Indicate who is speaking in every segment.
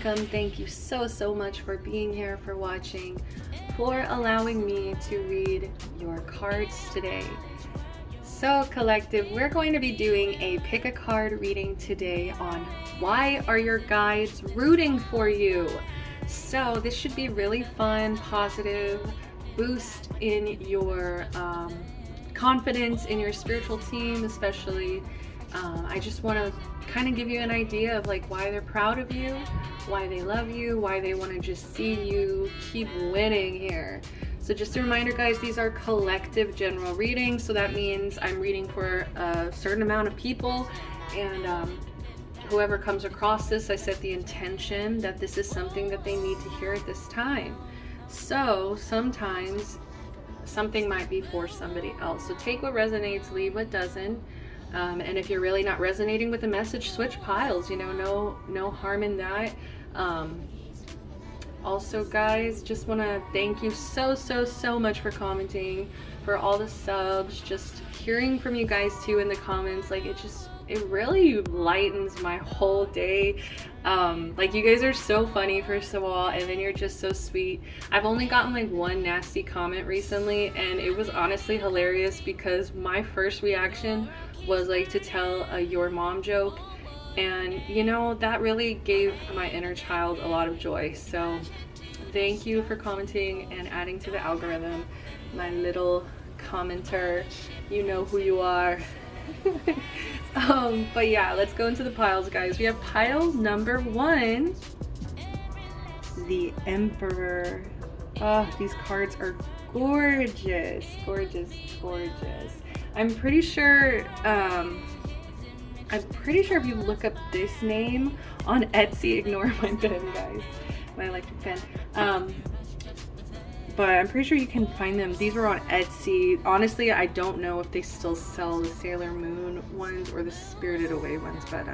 Speaker 1: welcome. Thank you so much for being here, for watching, for allowing me to read your cards today. So collective, we're going to be doing a pick a card reading today on why are your guides rooting for you. So this should be really fun, positive, boost in your confidence in your spiritual team, especially. I just want to kind of give you an idea of like why they're proud of you, why they love you, why they want to just see you keep winning here. So just a reminder, guys, these are collective general readings, so that means I'm reading for a certain amount of people, and whoever comes across this, I set the intention that this is something that they need to hear at this time. So sometimes something might be for somebody else, so take what resonates, leave what doesn't. And if you're really not resonating with the message, switch piles, you know, no harm in that. Also, guys, just want to thank you so much for commenting, for all the subs, just hearing from you guys too in the comments. Like it really lightens my whole day. Like, you guys are so funny, first of all, and then you're just so sweet. I've only gotten like one nasty comment recently, and it was honestly hilarious because my first reaction was like to tell a your mom joke, and you know, that really gave my inner child a lot of joy. So thank you for commenting and adding to the algorithm, my little commenter. You know who you are. But yeah, let's go into the piles, guys. We have pile number 1, the Emperor. Oh, these cards are gorgeous. I'm pretty sure if you look up this name on Etsy, ignore my pen, guys, my electric pen. But I'm pretty sure you can find them. These were on Etsy. Honestly, I don't know if they still sell the Sailor Moon ones or the Spirited Away ones, but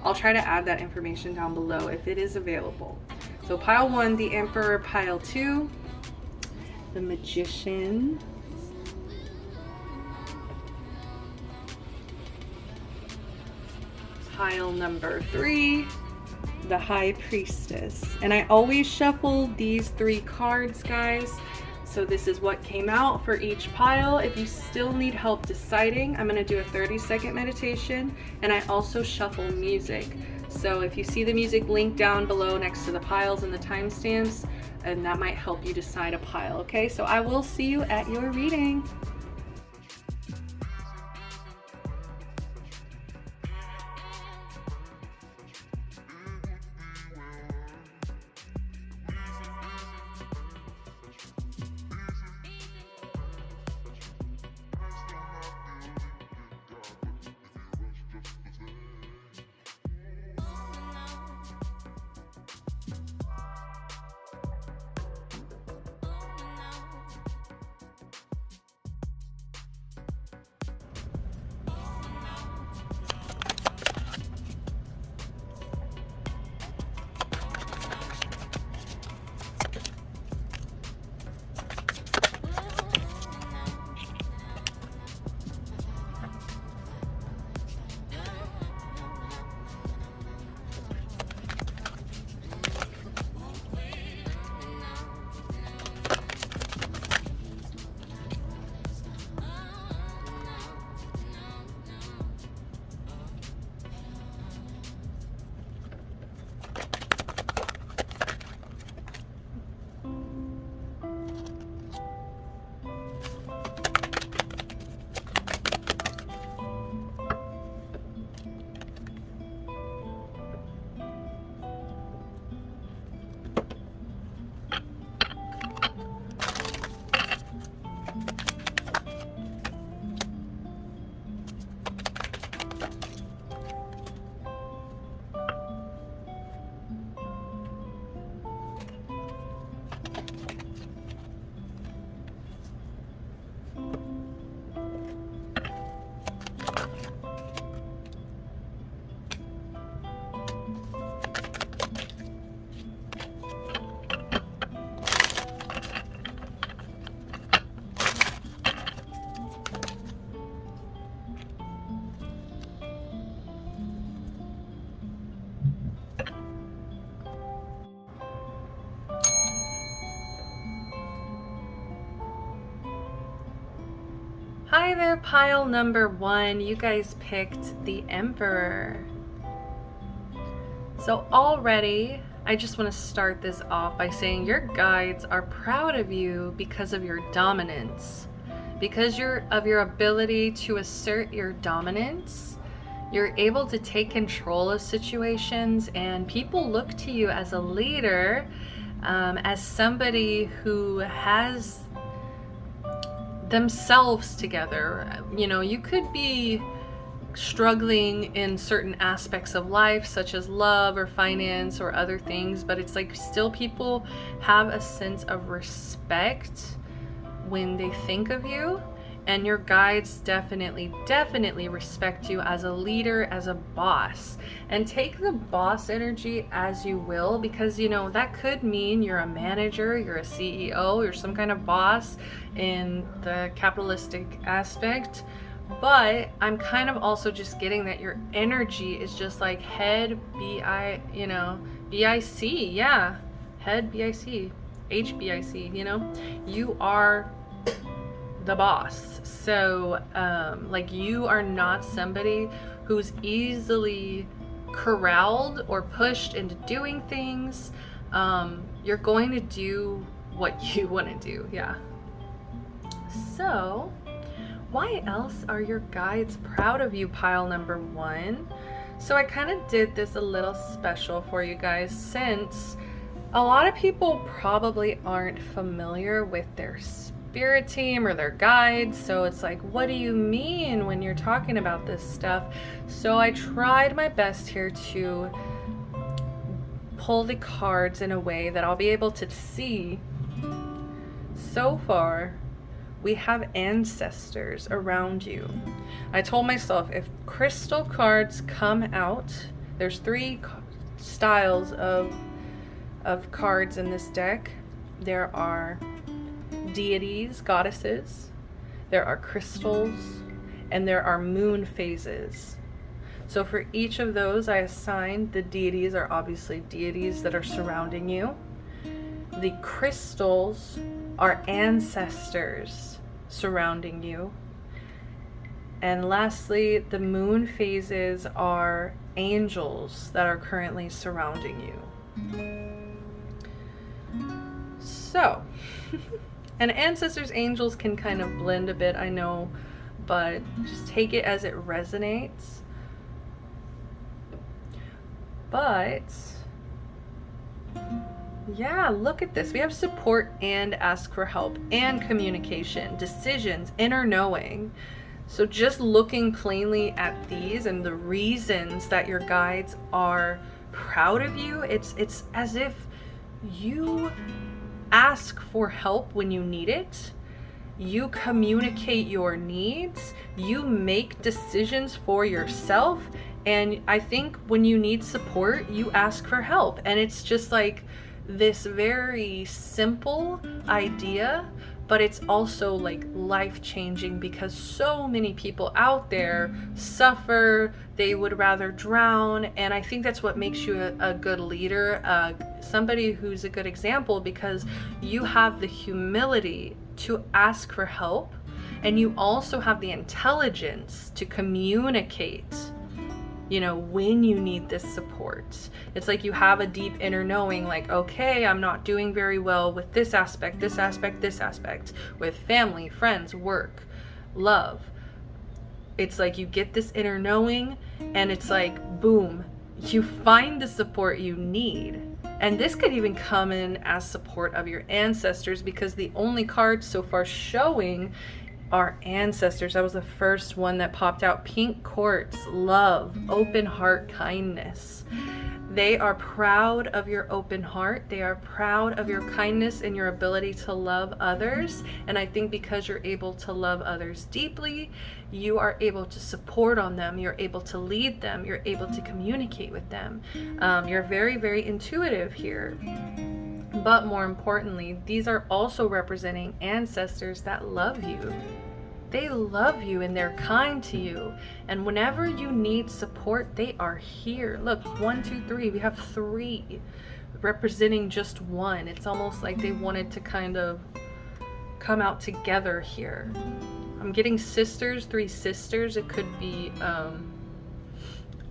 Speaker 1: I'll try to add that information down below if it is available. So pile 1, the Emperor. Pile 2, the Magician. Pile number 3, the High Priestess. And I always shuffle these 3 cards, guys, so this is what came out for each pile. If you still need help deciding, I'm going to do a 30-second meditation, and I also shuffle music. So if you see the music link down below next to the piles and the timestamps, and that might help you decide a pile. Okay, so I will see you at your reading. Hi there, pile number 1. You guys picked the Emperor. So already, I just want to start this off by saying your guides are proud of you because of your dominance. Because of your ability to assert your dominance, you're able to take control of situations, and people look to you as a leader, as somebody who has themselves together. You know, you could be struggling in certain aspects of life, such as love or finance or other things, but it's like still people have a sense of respect when they think of you, and your guides definitely respect you as a leader, as a boss. And take the boss energy as you will, because you know that could mean you're a manager, you're a CEO, you're some kind of boss in the capitalistic aspect. But I'm kind of also just getting that your energy is just like head B-I-C, yeah, head B-I-C, H-B-I-C, you know, you are the boss. So like you are not somebody who's easily corralled or pushed into doing things. You're going to do what you want to do, yeah. So why else are your guides proud of you, pile number 1? So I kind of did this a little special for you guys, since a lot of people probably aren't familiar with their spirit team or their guides. So it's like, what do you mean when you're talking about this stuff? So I tried my best here to pull the cards in a way that I'll be able to see. So far, we have ancestors around you. I told myself if crystal cards come out, there's 3 styles of cards in this deck. There are deities, goddesses, there are crystals, and there are moon phases. So for each of those, I assigned the deities are obviously deities that are surrounding you. The crystals are ancestors surrounding you. And lastly, the moon phases are angels that are currently surrounding you. So, and ancestors, angels can kind of blend a bit, I know, but just take it as it resonates. But yeah, look at this. We have support and ask for help and communication, decisions, inner knowing. So just looking plainly at these and the reasons that your guides are proud of you, it's as if you ask for help when you need it. You communicate your needs. You make decisions for yourself. And I think when you need support, you ask for help. And it's just like this very simple idea, but it's also like life-changing, because so many people out there suffer, they would rather drown, and I think that's what makes you a good leader, somebody who's a good example, because you have the humility to ask for help, and you also have the intelligence to communicate, you know, when you need this support. It's like you have a deep inner knowing, like, okay, I'm not doing very well with this aspect, with family, friends, work, love. It's like you get this inner knowing, and it's like, boom, you find the support you need. And this could even come in as support of your ancestors, because the only cards so far showing our ancestors. That was the first one that popped out. Pink quartz, love, open heart, kindness. They are proud of your open heart. They are proud of your kindness and your ability to love others. And I think because you're able to love others deeply, you are able to support on them. You're able to lead them. You're able to communicate with them. You're very intuitive here. But more importantly, these are also representing ancestors that love you. They love you and they're kind to you. And whenever you need support, they are here. Look, 1, 2, 3. We have 3 representing just 1. It's almost like they wanted to kind of come out together here. I'm getting sisters, 3 sisters. It could be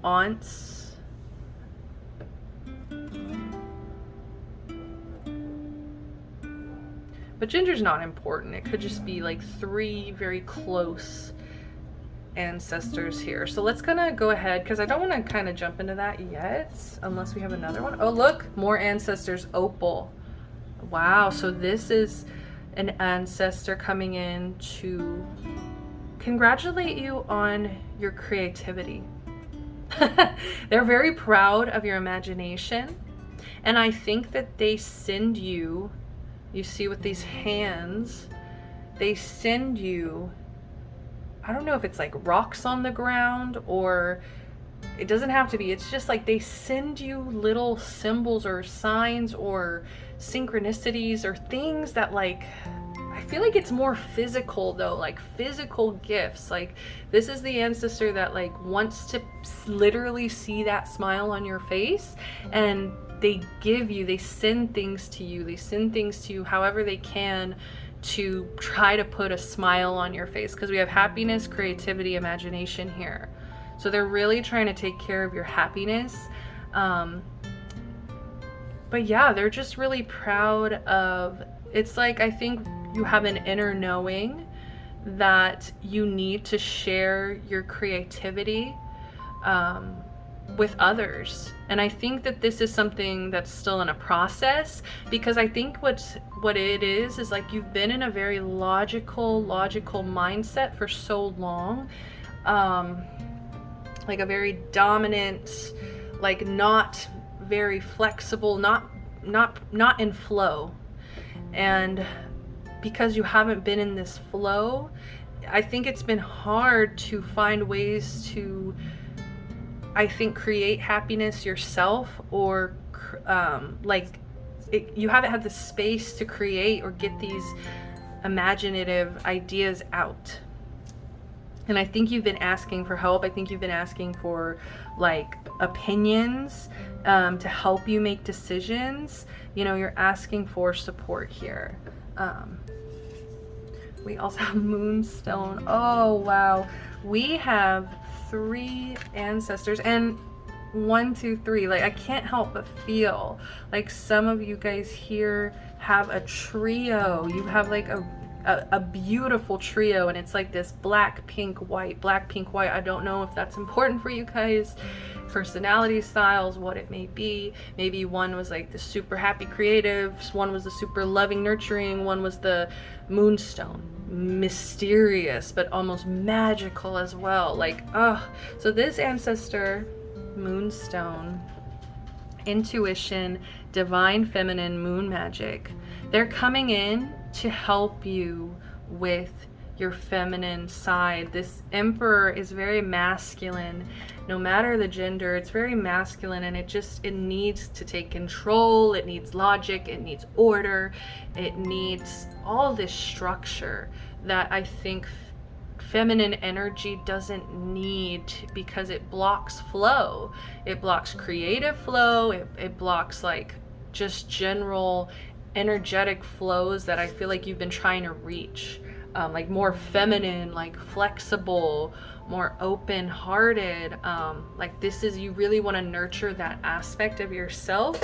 Speaker 1: aunts. But gender's not important. It could just be like 3 very close ancestors here. So let's gonna go ahead, because I don't want to kind of jump into that yet unless we have another one. Oh look, more ancestors. Opal. Wow, so this is an ancestor coming in to congratulate you on your creativity. They're very proud of your imagination, and I think that they send you, you see with these hands, they send you, I don't know if it's like rocks on the ground, or it doesn't have to be. It's just like they send you little symbols or signs or synchronicities or things that, like, I feel like it's more physical though, like physical gifts. Like this is the ancestor that like wants to literally see that smile on your face, and they send things to you. They send things to you however they can to try to put a smile on your face, because we have happiness, creativity, imagination here. So they're really trying to take care of your happiness. But yeah, they're just really proud of, it's like, I think you have an inner knowing that you need to share your creativity with others. And I think that this is something that's still in a process, because I think what it is like you've been in a very logical mindset for so long, like a very dominant, like not very flexible, not in flow. And because you haven't been in this flow, I think it's been hard to find ways to, I think, create happiness yourself, or you haven't had the space to create or get these imaginative ideas out. And I think you've been asking for help. I think you've been asking for like opinions to help you make decisions. You know, you're asking for support here. We also have Moonstone. Oh wow, we have 3 ancestors, and 1, 2, 3. Like I can't help but feel like some of you guys here have a trio. You have like a beautiful trio, and it's like this black, pink, white, black, pink, white. I don't know if that's important for you guys, personality styles, what it may be. Maybe one was like the super happy creatives, one was the super loving nurturing, one was the Moonstone, mysterious but almost magical as well. Like so this ancestor, Moonstone, intuition, divine feminine, moon magic, they're coming in to help you with your feminine side. This Emperor is very masculine. No matter the gender, it's very masculine, and it needs to take control. It needs logic, it needs order, it needs all this structure that I think feminine energy doesn't need, because it blocks flow. It blocks creative flow. It blocks like just general energetic flows that I feel like you've been trying to reach. Like more feminine, like flexible, more open-hearted. Like this is, you really want to nurture that aspect of yourself.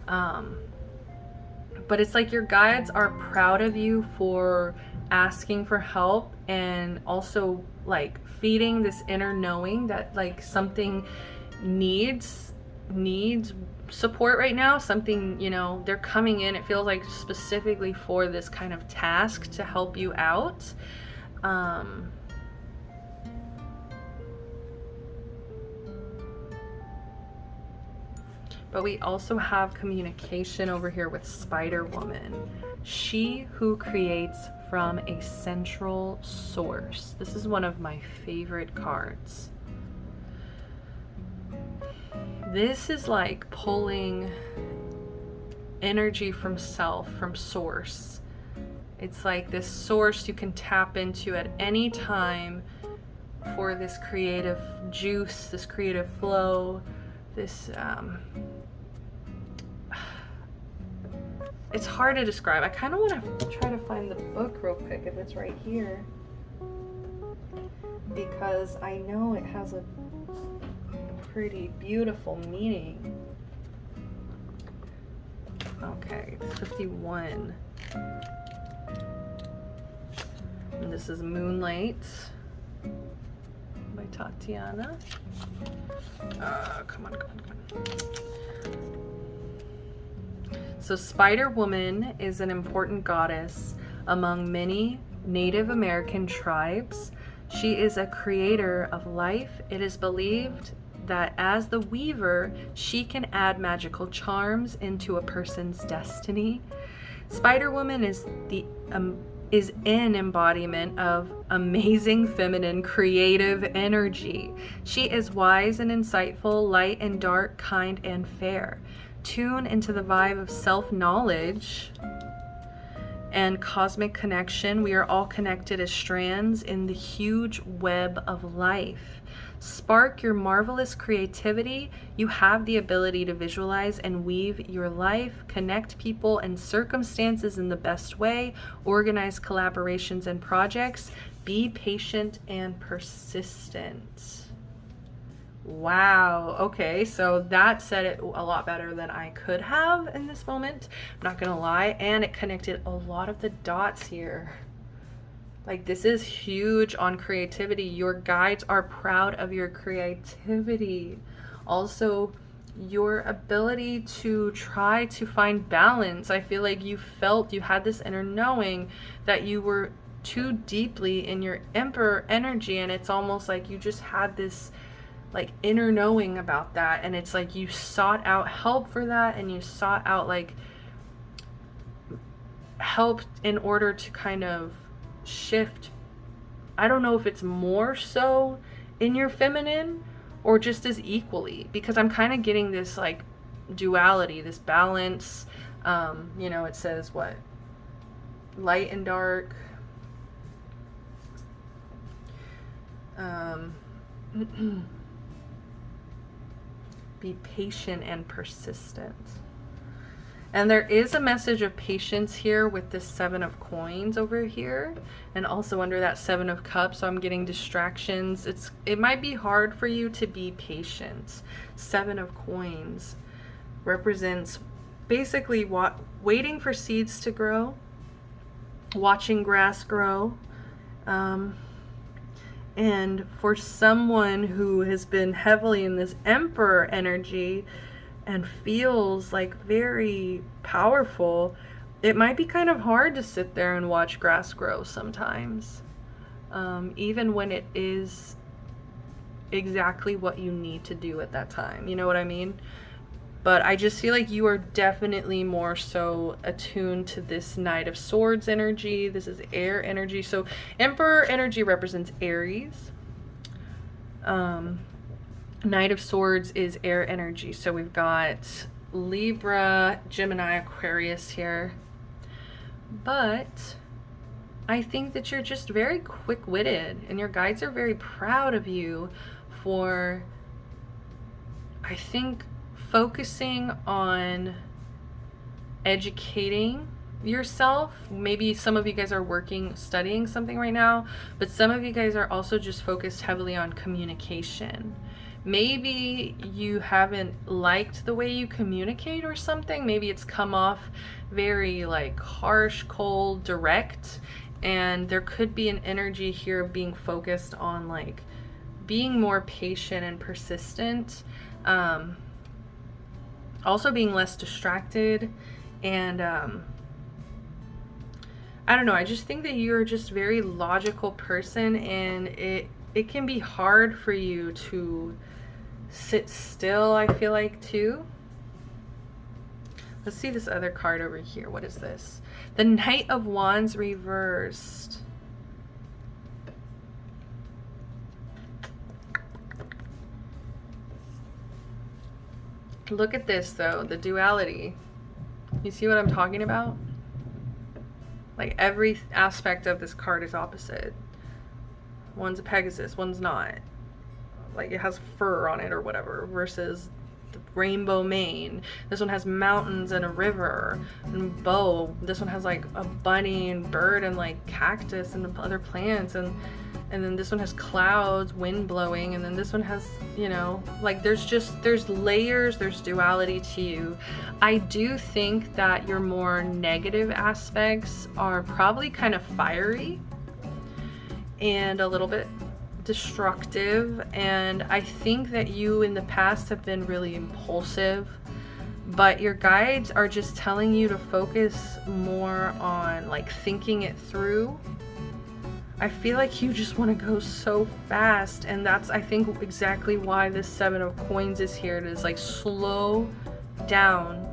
Speaker 1: But it's like your guides are proud of you for asking for help, and also like feeding this inner knowing that like something needs support right now. Something, you know, they're coming in, it feels like specifically for this kind of task to help you out. But we also have communication over here with Spider Woman. She who creates from a central source. This is one of my favorite cards. This is like pulling energy from self, from source. It's like this source you can tap into at any time for this creative juice, this creative flow, this it's hard to describe. I kind of want to try to find the book real quick if it's right here. because I know it has a pretty beautiful meaning. Okay, 51. And this is Moonlight by Tatiana. Come on. So Spider Woman is an important goddess among many Native American tribes. She is a creator of life. It is believed that as the weaver, she can add magical charms into a person's destiny. Spider Woman is an embodiment of amazing feminine creative energy. She is wise and insightful, light and dark, kind and fair. Tune into the vibe of self-knowledge and cosmic connection. We are all connected as strands in the huge web of life. Spark your marvelous creativity. You have the ability to visualize and weave your life, connect people and circumstances in the best way, organize collaborations and projects. Be patient and persistent. Wow. Okay, so that said it a lot better than I could have in this moment. I'm not gonna lie. And it connected a lot of the dots here. Like, this is huge on creativity. Your guides are proud of your creativity. Also, your ability to try to find balance. I feel like you felt you had this inner knowing that you were too deeply in your Emperor energy, and it's almost like you just had this like inner knowing about that, and it's like you sought out help for that, and you sought out like help in order to kind of shift. I don't know if it's more so in your feminine or just as equally, because I'm kind of getting this like duality, this balance. You know, it says what? Light and dark. Be patient and persistent. And there is a message of patience here with this 7 of coins over here, and also under that 7 of cups. So I'm getting distractions. It might be hard for you to be patient. 7 of coins represents basically waiting for seeds to grow, watching grass grow. And for someone who has been heavily in this Emperor energy and feels like very powerful, it might be kind of hard to sit there and watch grass grow sometimes, even when it is exactly what you need to do at that time. You know what I mean? But I just feel like you are definitely more so attuned to this Knight of Swords energy. This is air energy. So Emperor energy represents Aries. Knight of Swords is air energy. So we've got Libra, Gemini, Aquarius here. But I think that you're just very quick-witted, and your guides are very proud of you for, I think, focusing on educating yourself. Maybe some of you guys are studying something right now, but some of you guys are also just focused heavily on communication. Maybe you haven't liked the way you communicate or something. Maybe it's come off very like harsh, cold, direct, and there could be an energy here of being focused on like being more patient and persistent. Also being less distracted, and I don't know, I just think that you're just a very logical person, and it can be hard for you to sit still, I feel like, too. Let's see this other card over here. What is this? The Knight of Wands reversed. Look at this, though, the duality. You see what I'm talking about? Like, every aspect of this card is opposite. One's a Pegasus, one's not. Like, it has fur on it or whatever, versus the rainbow mane. This one has mountains and a river and bow. This one has like a bunny and bird and like cactus and other plants. And And then this one has clouds, wind blowing, and then this one has, you know, like there's layers, there's duality to you. I do think that your more negative aspects are probably kind of fiery and a little bit destructive, and I think that you in the past have been really impulsive, but your guides are just telling you to focus more on like thinking it through. I feel like you just want to go so fast, and that's, I think, exactly why this 7 of Coins is here. It is like, slow down,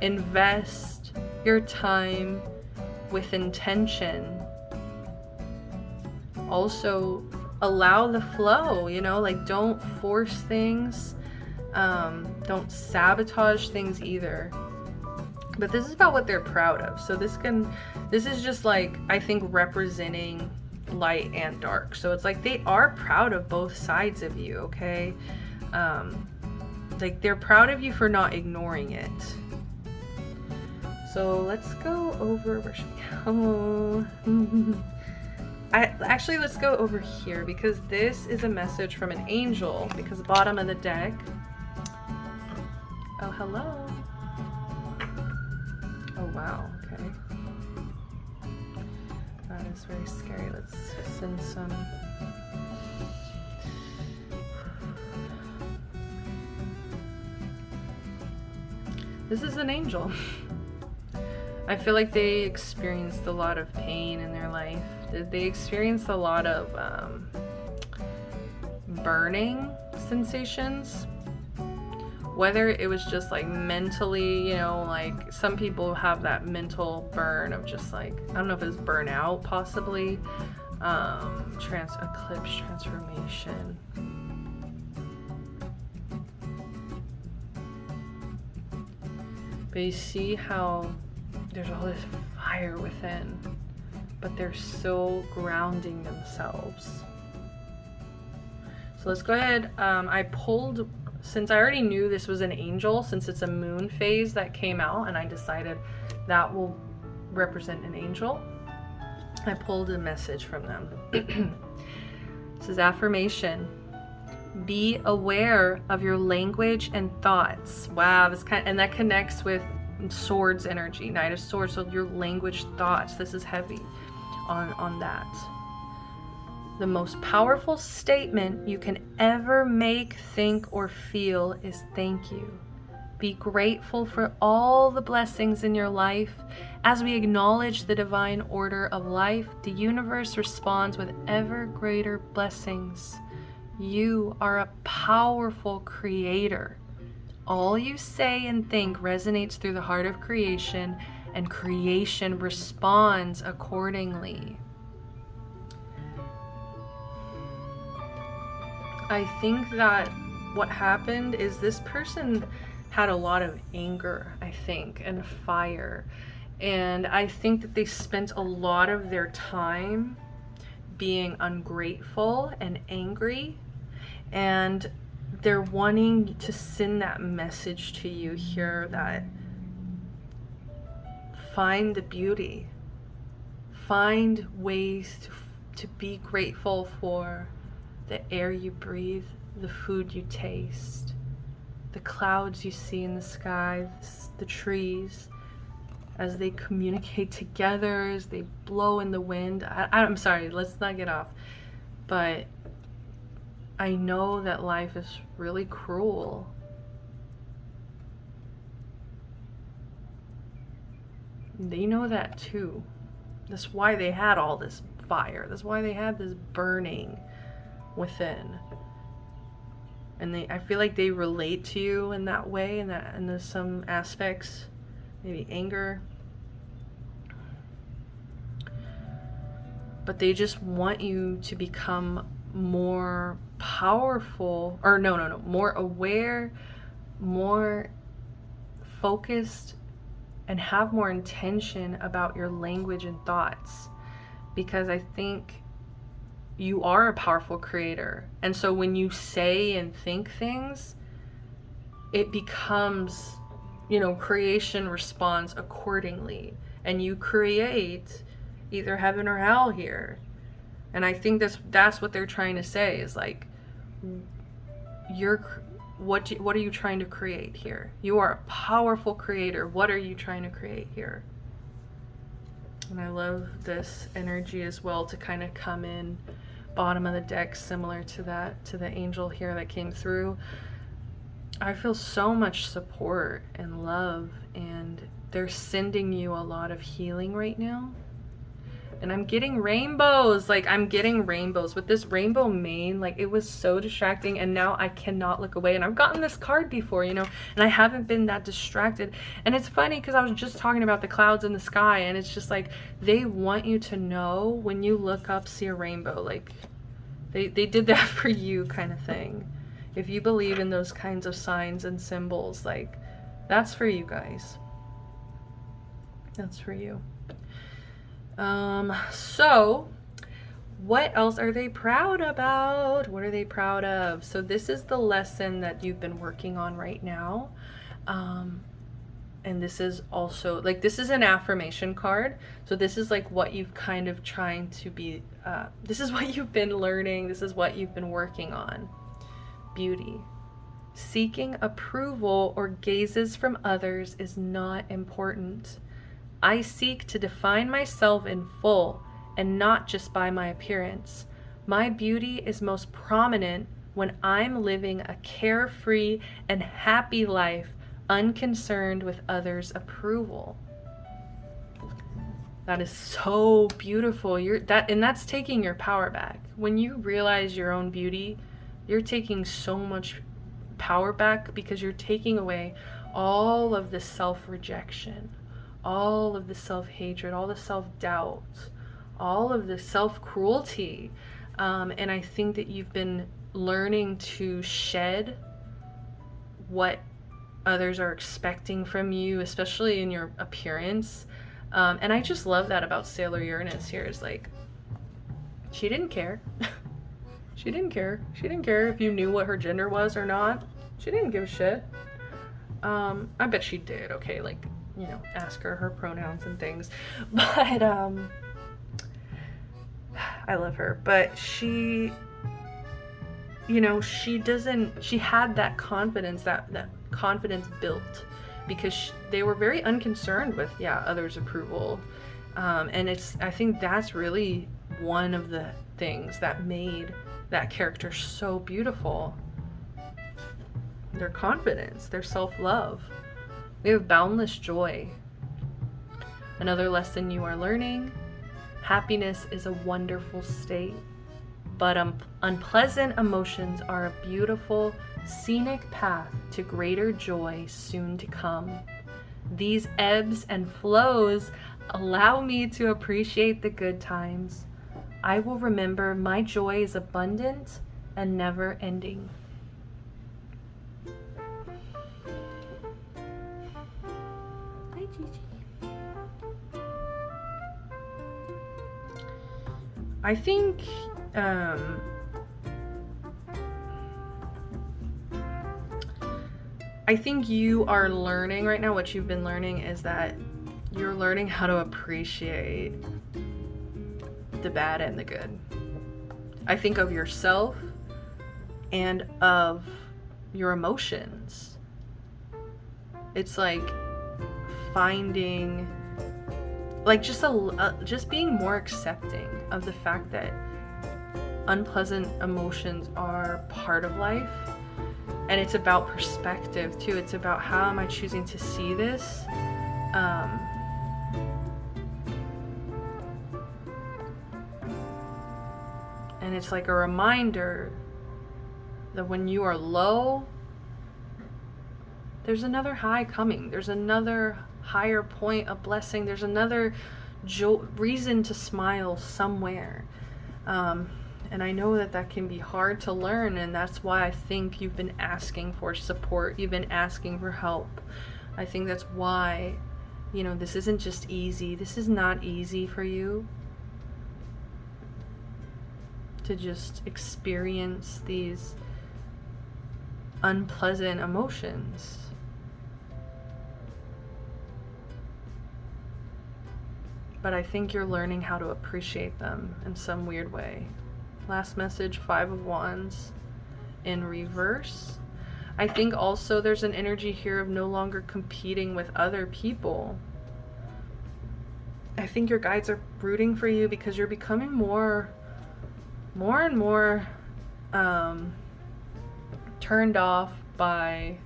Speaker 1: invest your time with intention. Also, allow the flow, you know, like don't force things, don't sabotage things either. But this is about what they're proud of. So this is just like, I think, representing light and dark. So it's like they are proud of both sides of you, okay? Like they're proud of you for not ignoring it. So let's go over, where should we go? Actually, let's go over here, because this is a message from an angel, because the bottom of the deck. Oh, hello. Oh, wow, okay. That is very scary. Let's send some. This is an angel. I feel like they experienced a lot of pain in their life. They experienced a lot of burning sensations. Whether it was just like mentally, you know, like some people have that mental burn of just like, I don't know if it's burnout possibly, eclipse transformation. But you see how there's all this fire within, but they're still grounding themselves. So let's go ahead. I pulled, since I already knew this was an angel, since it's a moon phase that came out, and I decided that will represent an angel, I pulled a message from them. This is affirmation. Be aware of your language and thoughts. Wow, this and that connects with Swords energy, Knight of Swords. So your language, thoughts, this is heavy on that. The most powerful statement you can ever make, think, or feel is thank you. Be grateful for all the blessings in your life. As we acknowledge the divine order of life, the universe responds with ever greater blessings. You are a powerful creator. All you say and think resonates through the heart of creation, and creation responds accordingly. I think that what happened is this person had a lot of anger, I think, and fire. And I think that they spent a lot of their time being ungrateful and angry. And they're wanting to send that message to you here, that find the beauty. Find ways to be grateful for the air you breathe, the food you taste, the clouds you see in the sky, the trees, as they communicate together, as they blow in the wind. I'm sorry, let's not get off. But I know that life is really cruel. They know that too. That's why they had all this fire. That's why they had this burning within. And I feel like they relate to you in that way, and there's some aspects, maybe anger. But they just want you to become more powerful, or more aware, more focused, and have more intention about your language and thoughts, because I think you are a powerful creator. And so when you say and think things, it becomes, creation responds accordingly, and you create either heaven or hell here. And I think that's what they're trying to say is like, what are you trying to create here? You are a powerful creator. What are you trying to create here? And I love this energy as well to kind of come in bottom of the deck, similar to the angel here that came through. I feel so much support and love, and they're sending you a lot of healing right now. And I'm getting rainbows. Like, I'm getting rainbows with this rainbow mane. Like, it was so distracting, and now I cannot look away. And I've gotten this card before, you know, and I haven't been that distracted. And it's funny because I was just talking about the clouds in the sky, and it's just like, they want you to know when you look up, see a rainbow. Like, they did that for you, kind of thing. If you believe in those kinds of signs and symbols, like, that's for you guys. That's for you. So what else are they proud about? What are they proud of? So this is the lesson that you've been working on right now. And this is also like, this is an affirmation card. So this is like what you've kind of trying to be, this is what you've been learning. This is what you've been working on. Beauty. Seeking approval or gazes from others is not important. I seek to define myself in full and not just by my appearance. My beauty is most prominent when I'm living a carefree and happy life, unconcerned with others' approval. That is so beautiful. And that's taking your power back. When you realize your own beauty, you're taking so much power back, because you're taking away all of the self-rejection, all of the self-hatred, all the self-doubt, all of the self-cruelty. And I think that you've been learning to shed what others are expecting from you, especially in your appearance. And I just love that about Sailor Uranus here, is like, she didn't care. She didn't care. She didn't care if you knew what her gender was or not. She didn't give a shit. I bet she did, okay, like, you know, ask her pronouns and things. But I love her. But she, you know, she had that confidence, that confidence built, because they were very unconcerned with, others' approval. And I think that's really one of the things that made that character so beautiful. Their confidence, their self-love. We have boundless joy. Another lesson you are learning: happiness is a wonderful state, but unpleasant emotions are a beautiful, scenic path to greater joy soon to come. These ebbs and flows allow me to appreciate the good times. I will remember my joy is abundant and never ending. Hi, Gigi. I think you are learning right now, what you've been learning is that you're learning how to appreciate the bad and the good. I think of yourself and of your emotions. It's like finding, like, just being more accepting of the fact that unpleasant emotions are part of life. And it's about perspective too. It's about, how am I choosing to see this? And it's like a reminder that when you are low, there's another high coming. There's another higher point of blessing. There's another reason to smile somewhere. And I know that can be hard to learn, and that's why I think you've been asking for support. You've been asking for help. I think that's why, this isn't just easy. This is not easy for you to just experience these unpleasant emotions. but I think you're learning how to appreciate them in some weird way. Last message, 5 of Wands in reverse. I think also there's an energy here of no longer competing with other people. I think your guides are rooting for you because you're becoming more and more turned off by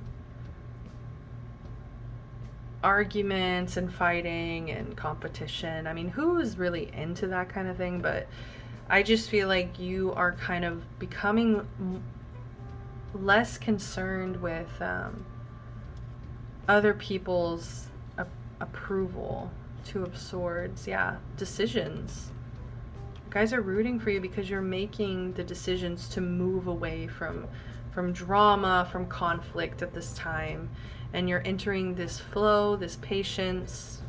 Speaker 1: arguments and fighting and competition. I mean, who is really into that kind of thing? But I just feel like you are kind of becoming less concerned with other people's approval. 2 of Swords. Yeah, decisions. You guys are rooting for you because you're making the decisions to move away from drama, from conflict at this time, and you're entering this flow, this patience.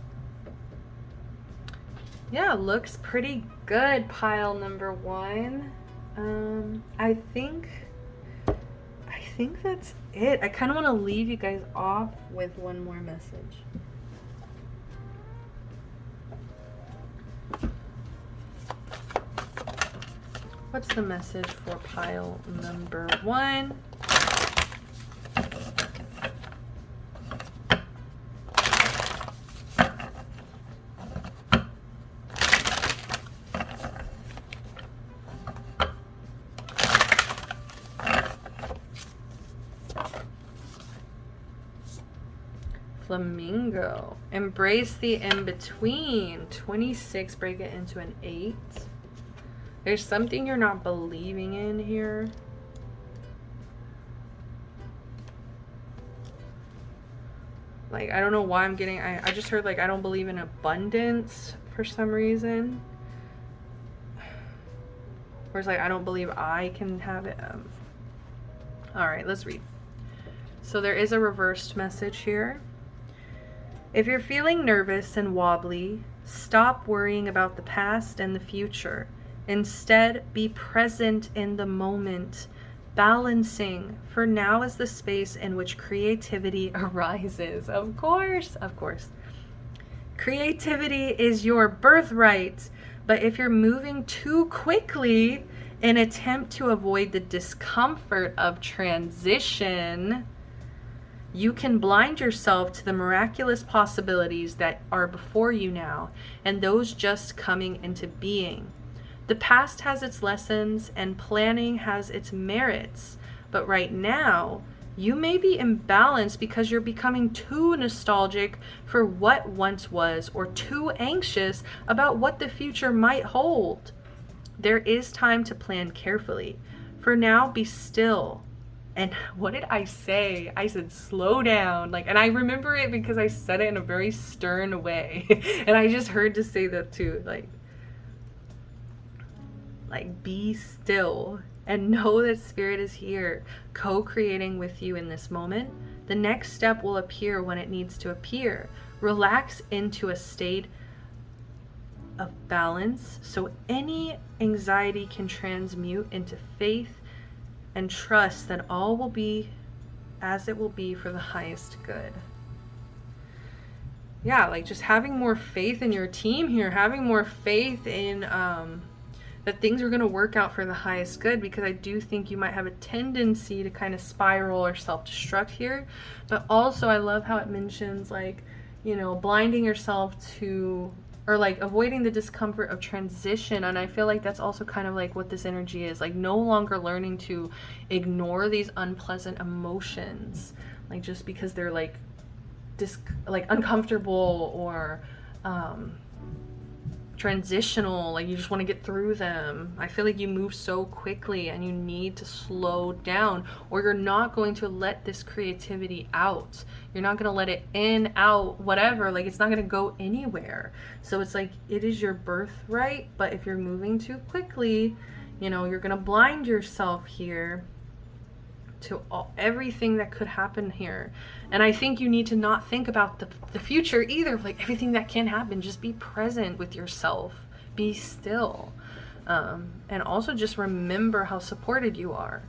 Speaker 1: Yeah, looks pretty good, pile number 1. I think that's it. I kind of want to leave you guys off with one more message. What's the message for pile number 1? Flamingo. Embrace the in-between. 26, break it into an 8. There's something you're not believing in here. Like, I don't know why I'm getting, I just heard like, I don't believe in abundance for some reason. Or it's like, I don't believe I can have it. All right, let's read. So there is a reversed message here. If you're feeling nervous and wobbly, stop worrying about the past and the future. Instead, be present in the moment, balancing, for now is the space in which creativity arises. Of course, of course. Creativity is your birthright, but if you're moving too quickly in attempt to avoid the discomfort of transition, you can blind yourself to the miraculous possibilities that are before you now, and those just coming into being. The past has its lessons and planning has its merits, but right now, you may be imbalanced because you're becoming too nostalgic for what once was or too anxious about what the future might hold. There is time to plan carefully. For now, be still. And what did I say? I said, slow down. Like, and I remember it because I said it in a very stern way. And I just heard to say that too. Like, be still and know that Spirit is here, co-creating with you in this moment. The next step will appear when it needs to appear. Relax into a state of balance so any anxiety can transmute into faith and trust that all will be as it will be for the highest good. Yeah, like just having more faith in your team here, having more faith in that things are going to work out for the highest good, because I do think you might have a tendency to kind of spiral or self-destruct here. But also I love how it mentions, like, you know, blinding yourself to, or like avoiding the discomfort of transition. And I feel like that's also kind of like what this energy is, like no longer learning to ignore these unpleasant emotions, like just because they're like uncomfortable or transitional, like you just want to get through them. I feel like you move so quickly and you need to slow down, or you're not going to let this creativity out. You're not going to let it in, out, whatever. Like it's not going to go anywhere. So it's like, it is your birthright, but if you're moving too quickly, you know, you're going to blind yourself here to everything that could happen here. And I think you need to not think about the future either, like everything that can happen. Just be present with yourself, be still, and also just remember how supported you are.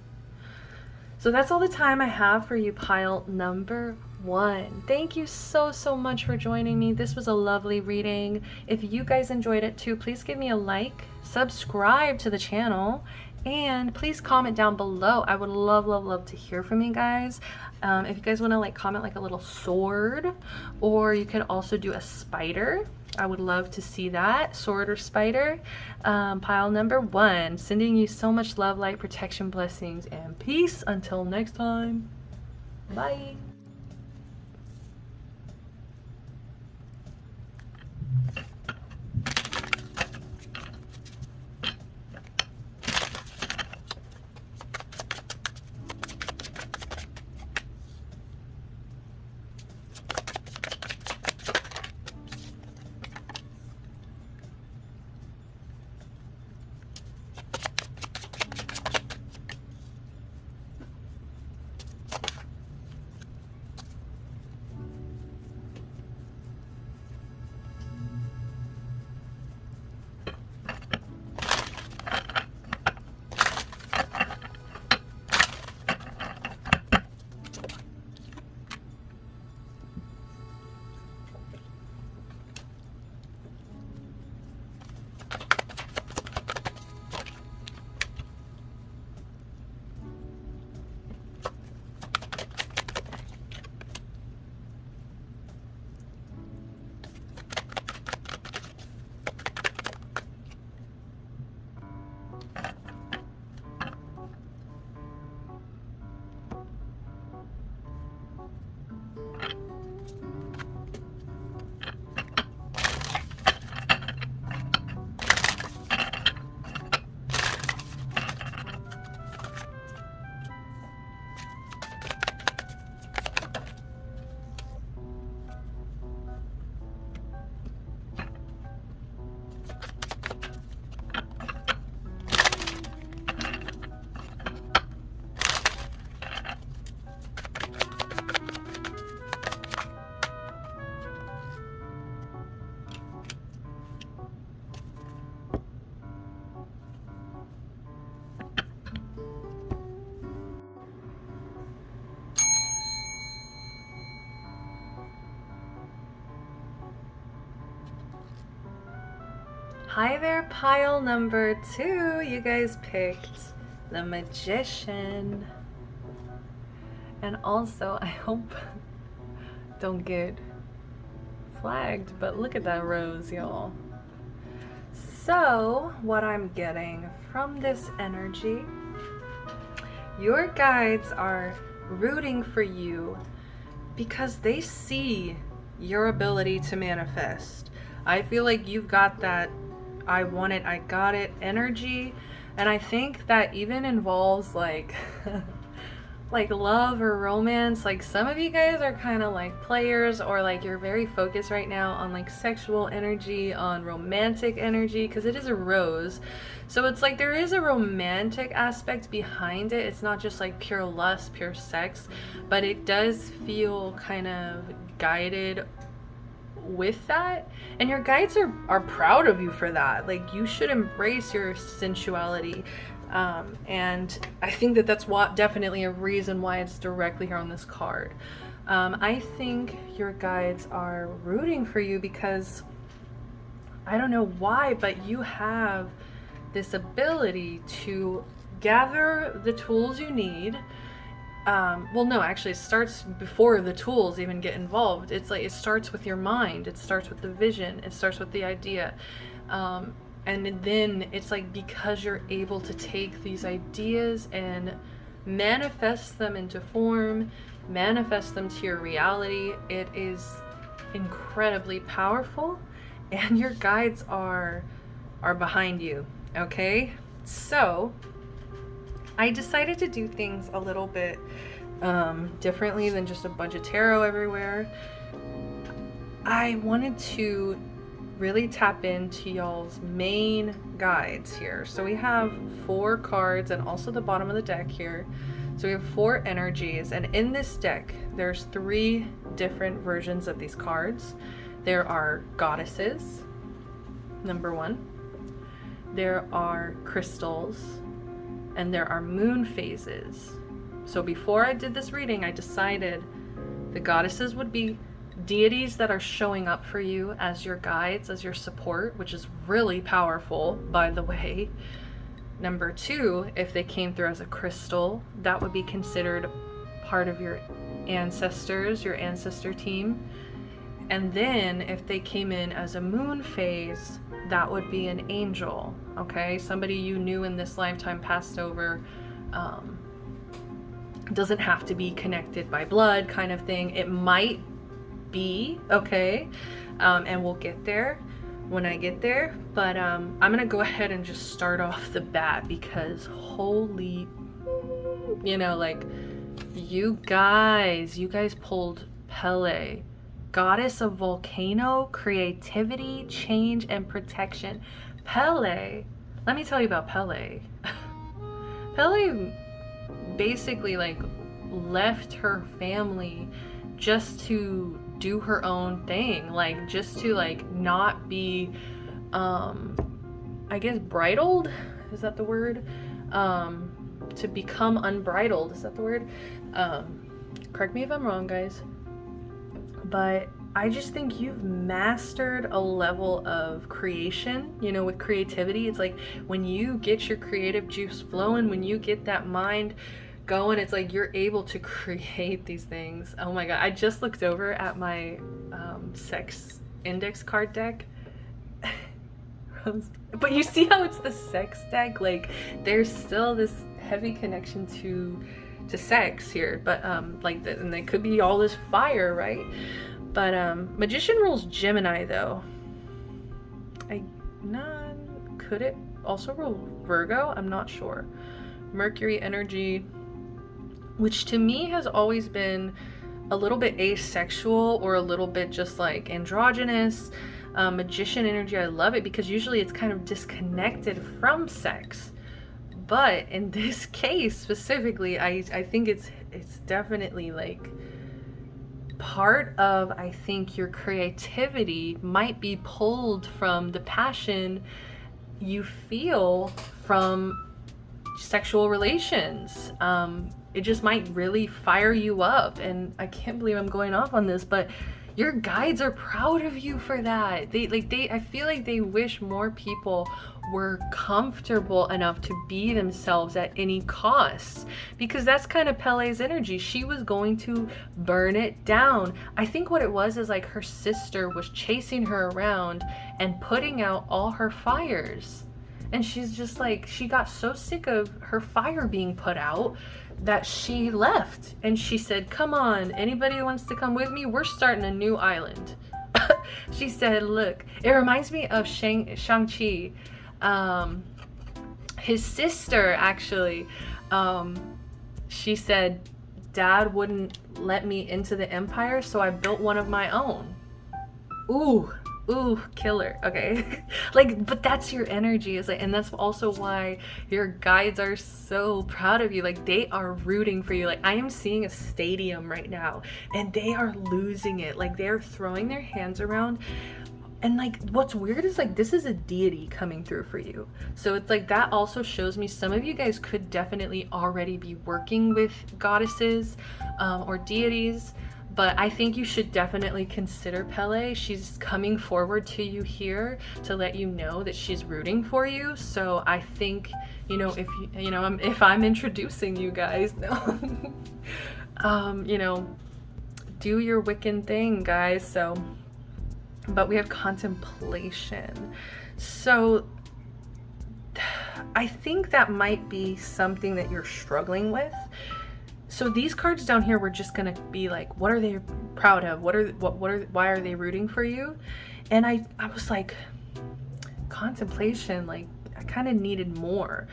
Speaker 1: So that's all the time I have for you, pile number 1. Thank you so much for joining me. This was a lovely reading. If you guys enjoyed it too, please give me a like, subscribe to the channel, and please comment down below. I would love to hear from you guys. If you guys want to like comment like a little sword, or you can also do a spider. I would love to see that, sword or spider. Pile number 1, sending you so much love, light, protection, blessings, and peace. Until next time, bye. Hi there, pile number 2. You guys picked the Magician. And also, I hope don't get flagged, but look at that rose, y'all. So, what I'm getting from this energy, your guides are rooting for you because they see your ability to manifest. I feel like you've got that I want it, I got it energy, and I think that even involves like like love or romance. Like some of you guys are kind of like players, or like you're very focused right now on like sexual energy, on romantic energy, because it is a rose. So it's like there is a romantic aspect behind it. It's not just like pure lust, pure sex, but it does feel kind of guided with that, and your guides are proud of you for that. Like you should embrace your sensuality, and I think that that's definitely a reason why it's directly here on this card. I think your guides are rooting for you because I don't know why, but you have this ability to gather the tools you need. Well, no, actually it starts before the tools even get involved. It's like it starts with your mind, it starts with the vision, it starts with the idea, and then it's like because you're able to take these ideas and manifest them into form, manifest them to your reality, it is incredibly powerful, and your guides are behind you. Okay, so I decided to do things a little bit differently than just a bunch of tarot everywhere. I wanted to really tap into y'all's main guides here. So we have 4 cards and also the bottom of the deck here. So we have 4 energies, and in this deck there's 3 different versions of these cards. There are goddesses, number 1. There are crystals, and there are moon phases. So before I did this reading, I decided The goddesses would be deities that are showing up for you as your guides, as your support, which is really powerful, by the way. Number 2, if they came through as a crystal, that would be considered part of your ancestors, your ancestor team. And then if they came in as a moon phase, that would be an angel, okay? Somebody you knew in this lifetime passed over. Doesn't have to be connected by blood kind of thing. It might be, okay? And we'll get there when I get there. But I'm gonna go ahead and just start off the bat because holy, you know, like, you guys pulled Pele. Goddess of volcano, creativity, change, and protection. Pele, let me tell you about Pele. Pele basically like left her family just to do her own thing, like just to like not be I guess bridled, is that the word? To become unbridled, is that the word? Correct me if I'm wrong, guys. But I just think you've mastered a level of creation, you know, with creativity. It's like when you get your creative juice flowing, when you get that mind going, it's like you're able to create these things. Oh my God. I just looked over at my sex index card deck. But you see how it's the sex deck? Like there's still this heavy connection to sex here, but like and it could be all this fire, right? But magician rules Gemini though. Could it also rule Virgo? I'm not sure. Mercury energy, which to me has always been a little bit asexual or a little bit just like androgynous. Magician energy, I love it because usually it's kind of disconnected from sex. But in this case specifically, I think it's definitely like part of, I think your creativity might be pulled from the passion you feel from sexual relations. It just might really fire you up. And I can't believe I'm going off on this, but your guides are proud of you for that. I feel like they wish more people were comfortable enough to be themselves at any cost, because that's kind of Pele's energy. She was going to burn it down. I think what it was is like her sister was chasing her around and putting out all her fires. And she's just like, she got so sick of her fire being put out that she left. And she said, come on, anybody who wants to come with me? We're starting a new island. She said, look, it reminds me of Shang-Chi. His sister, actually, she said, Dad wouldn't let me into the Empire, so I built one of my own. Ooh, killer. Okay. Like, but that's your energy. It's like, and that's also why your guides are so proud of you. Like, they are rooting for you. Like, I am seeing a stadium right now and they are losing it. Like, they're throwing their hands around. And like, what's weird is like, this is a deity coming through for you. So it's like, that also shows me some of you guys could definitely already be working with goddesses or deities. But I think you should definitely consider Pele. She's coming forward to you here to let you know that she's rooting for you. So I think, you know, if I'm introducing you guys, you know, do your Wiccan thing, guys. So, but we have contemplation. So I think that might be something that you're struggling with. So these cards down here, we're just gonna be like, what are they proud of? Why are they rooting for you? And I was like, contemplation, like I kind of needed more,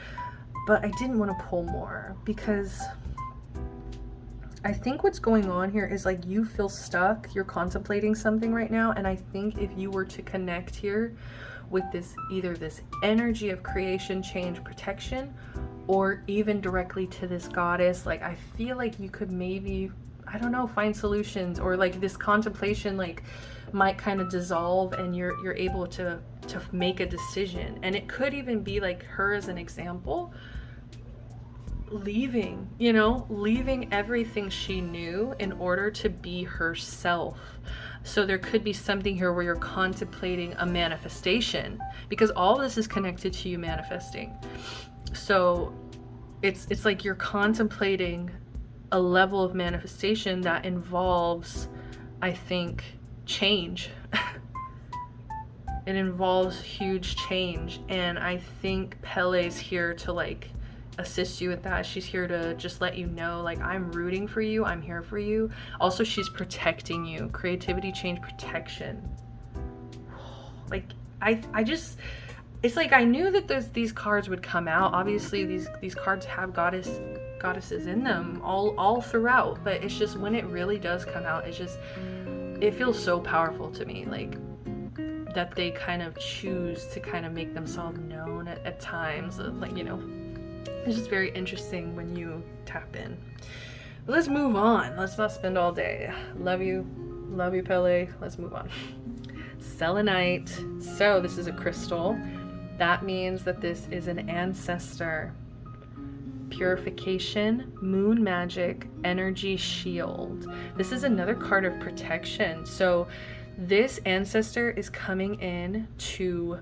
Speaker 1: but I didn't want to pull more because I think what's going on here is like you feel stuck, you're contemplating something right now. And I think if you were to connect here with this, either this energy of creation, change, protection, or even directly to this goddess, like I feel like you could maybe, I don't know, find solutions, or like this contemplation like might kind of dissolve and you're able to make a decision. And it could even be like her as an example. leaving, you know, leaving everything she knew in order to be herself. So there could be something here where you're contemplating a manifestation, because all this is connected to you manifesting. So it's like you're contemplating a level of manifestation that involves, I think, change. It involves huge change, and I think Pele's here to like assist you with that. She's here to just let you know, like, I'm rooting for you, I'm here for you. Also, she's protecting you. Creativity, change, protection. Like, I just, it's like I knew that these cards would come out. Obviously these cards have goddesses in them all throughout, but it's just when it really does come out, it feels so powerful to me, like that they kind of choose to kind of make themselves known at times. Like, you know, it's just very interesting when you tap in. But let's move on. Let's not spend all day. Love you, Pele. Let's move on. Selenite. So this is a crystal. That means that this is an ancestor. Purification, moon magic, energy shield. This is another card of protection. So this ancestor is coming in to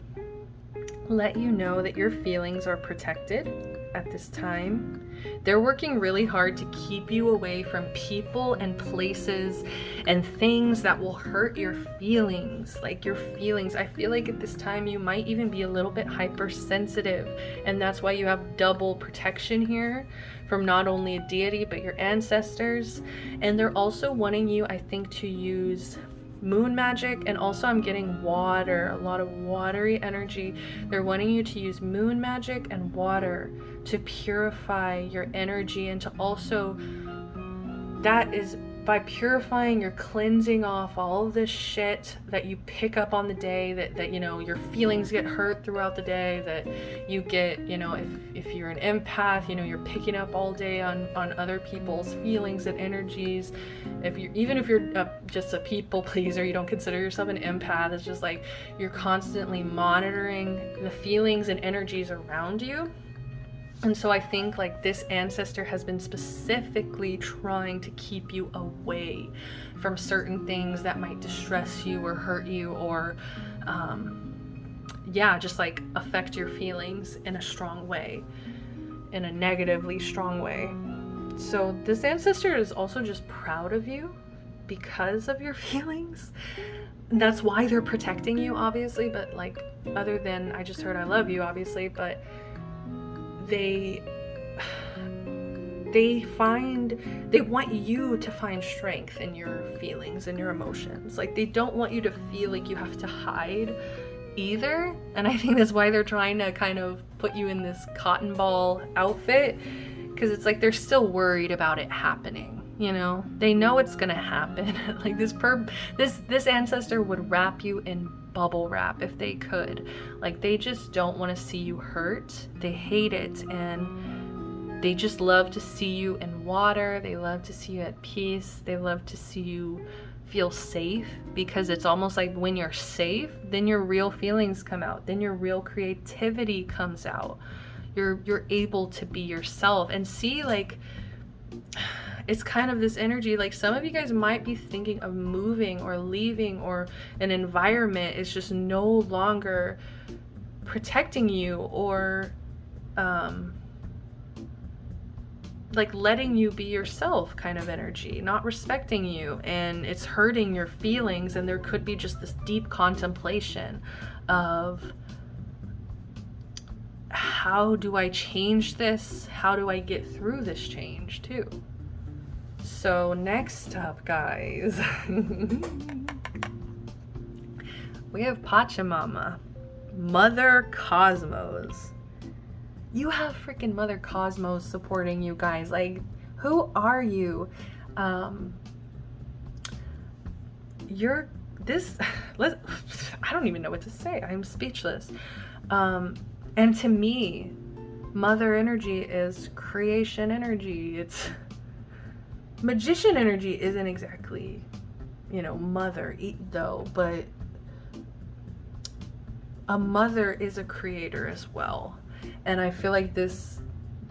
Speaker 1: let you know that your feelings are protected at this time. They're working really hard to keep you away from people and places and things that will hurt your feelings. Like your feelings, I feel like at this time you might even be a little bit hypersensitive, and that's why you have double protection here from not only a deity but your ancestors. And they're also wanting you, I think, to use moon magic, and also I'm getting water, a lot of watery energy. They're wanting you to use moon magic and water to purify your energy, and to also, that is by purifying, you're cleansing off all of this shit that you pick up on the day, that you know, your feelings get hurt throughout the day, that you get, you know, if you're an empath, you know, you're picking up all day on other people's feelings and energies. Even if you're just a people pleaser, you don't consider yourself an empath, it's just like you're constantly monitoring the feelings and energies around you. And so I think like this ancestor has been specifically trying to keep you away from certain things that might distress you or hurt you, or just like affect your feelings in a strong way, in a negatively strong way. So this ancestor is also just proud of you because of your feelings. That's why they're protecting you, obviously, but like, other than I just heard I love you, obviously, but they want you to find strength in your feelings and your emotions. Like, they don't want you to feel like you have to hide either. And I think that's why they're trying to kind of put you in this cotton ball outfit, because it's like they're still worried about it happening. You know, they know it's gonna happen. Like this ancestor would wrap you in bubble wrap if they could. Like, they just don't want to see you hurt. They hate it, and they just love to see you in water. They love to see you at peace. They love to see you feel safe, because it's almost like when you're safe, then your real feelings come out, then your real creativity comes out. You're able to be yourself. And see, like, it's kind of this energy, like some of you guys might be thinking of moving or leaving, or an environment is just no longer protecting you, or like letting you be yourself kind of energy, not respecting you, and it's hurting your feelings. And there could be just this deep contemplation of, how do I change this? How do I get through this change too? So next up, guys, we have Pachamama, Mother Cosmos. You have freaking Mother Cosmos supporting you guys. Like, who are you? I don't even know what to say. I'm speechless. And to me, mother energy is creation energy. It's magician energy isn't exactly, you know, mother though, but a mother is a creator as well. And I feel like this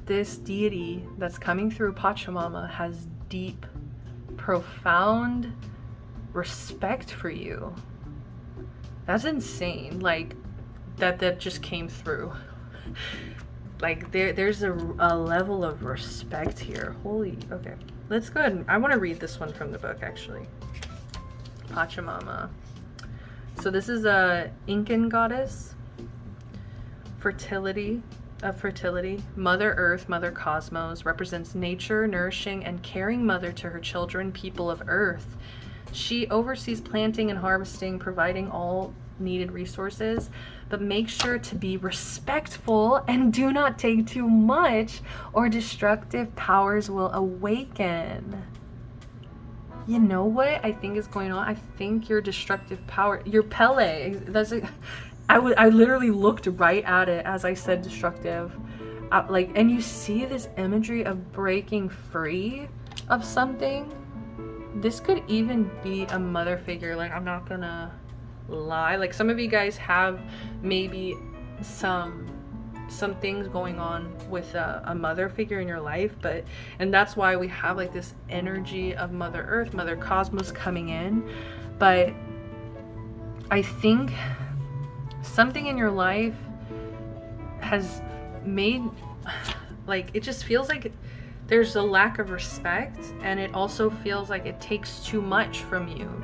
Speaker 1: this deity that's coming through Pachamama has deep, profound respect for you. That's insane. Like, that just came through. Like, there's a level of respect here. Holy, okay. Let's go ahead and, I want to read this one from the book, actually. Pachamama. So this is a Incan goddess. Fertility. Mother Earth, Mother Cosmos, represents nature, nourishing and caring mother to her children, people of Earth. She oversees planting and harvesting, providing all needed resources, but make sure to be respectful and do not take too much, or destructive powers will awaken. You know what I think is going on? I think your destructive power, your Pele, that's a, I literally looked right at it as I said destructive. Like, and you see this imagery of breaking free of something. This could even be a mother figure. Like, I'm not gonna lie. Like, some of you guys have maybe some things going on with a mother figure in your life, and that's why we have like this energy of Mother Earth, Mother Cosmos coming in. But I think something in your life has made, like, it just feels like there's a lack of respect, and it also feels like it takes too much from you.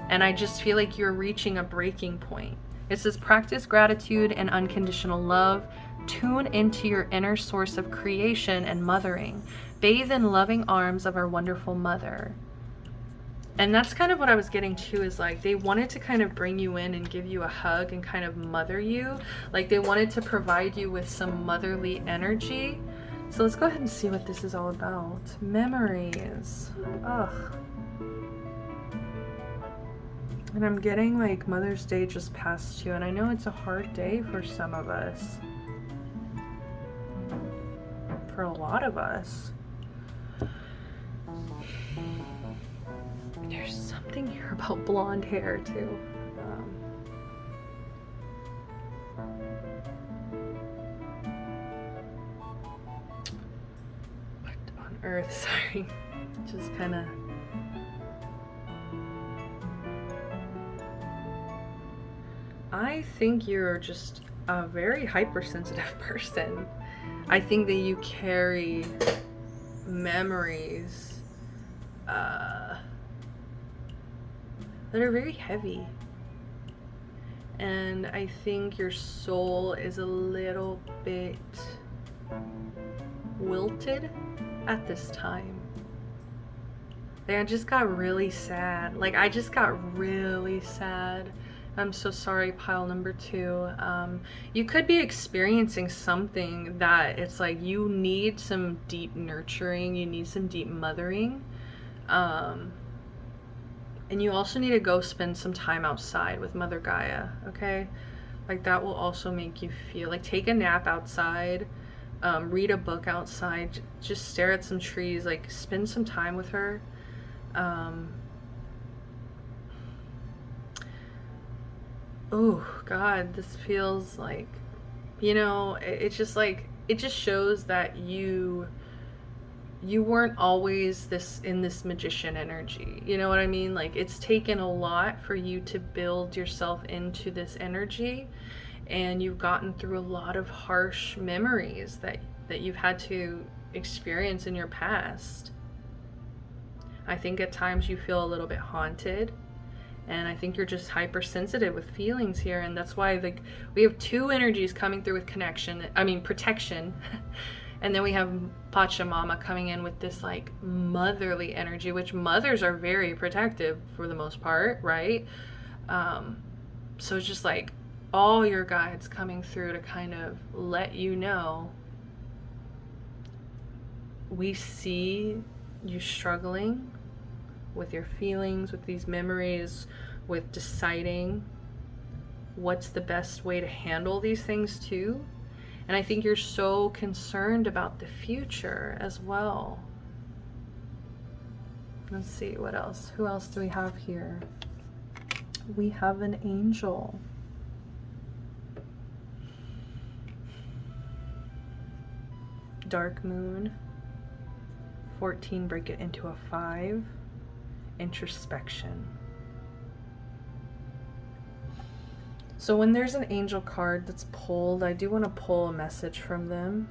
Speaker 1: And I just feel like you're reaching a breaking point. It says, practice gratitude and unconditional love. Tune into your inner source of creation and mothering. Bathe in loving arms of our wonderful mother. And that's kind of what I was getting to, is like they wanted to kind of bring you in and give you a hug and kind of mother you. Like, they wanted to provide you with some motherly energy. So let's go ahead and see what this is all about. Memories. Ugh. And I'm getting like Mother's Day just passed you, and I know it's a hard day for some of us. For a lot of us. There's something here about blonde hair too. What on earth? Sorry. Just kind of... I think you're just a very hypersensitive person. I think that you carry memories that are very heavy. And I think your soul is a little bit wilted at this time. Like, I just got really sad. Like, I just got really sad. I'm so sorry, pile number 2. You could be experiencing something that it's like you need some deep nurturing, you need some deep mothering. And you also need to go spend some time outside with Mother Gaia, okay? Like, that will also make you feel like, take a nap outside, read a book outside, just stare at some trees, like spend some time with her. Oh God, this feels like, you know, it's just like, it just shows that you weren't always in this magician energy. You know what I mean? Like, it's taken a lot for you to build yourself into this energy, and you've gotten through a lot of harsh memories that you've had to experience in your past. I think at times you feel a little bit haunted. And I think you're just hypersensitive with feelings here, and that's why, like, we have 2 energies coming through with protection, and then we have Pachamama coming in with this like motherly energy, which mothers are very protective for the most part, right? So it's just like all your guides coming through to kind of let you know, we see you struggling with your feelings, with these memories, with deciding what's the best way to handle these things too. And I think you're so concerned about the future as well. Let's see, what else? Who else do we have here? We have an angel.
Speaker 2: dark moon. 14, break it into a 5. Introspection. So when there's an angel card that's pulled, I do want to pull a message from them.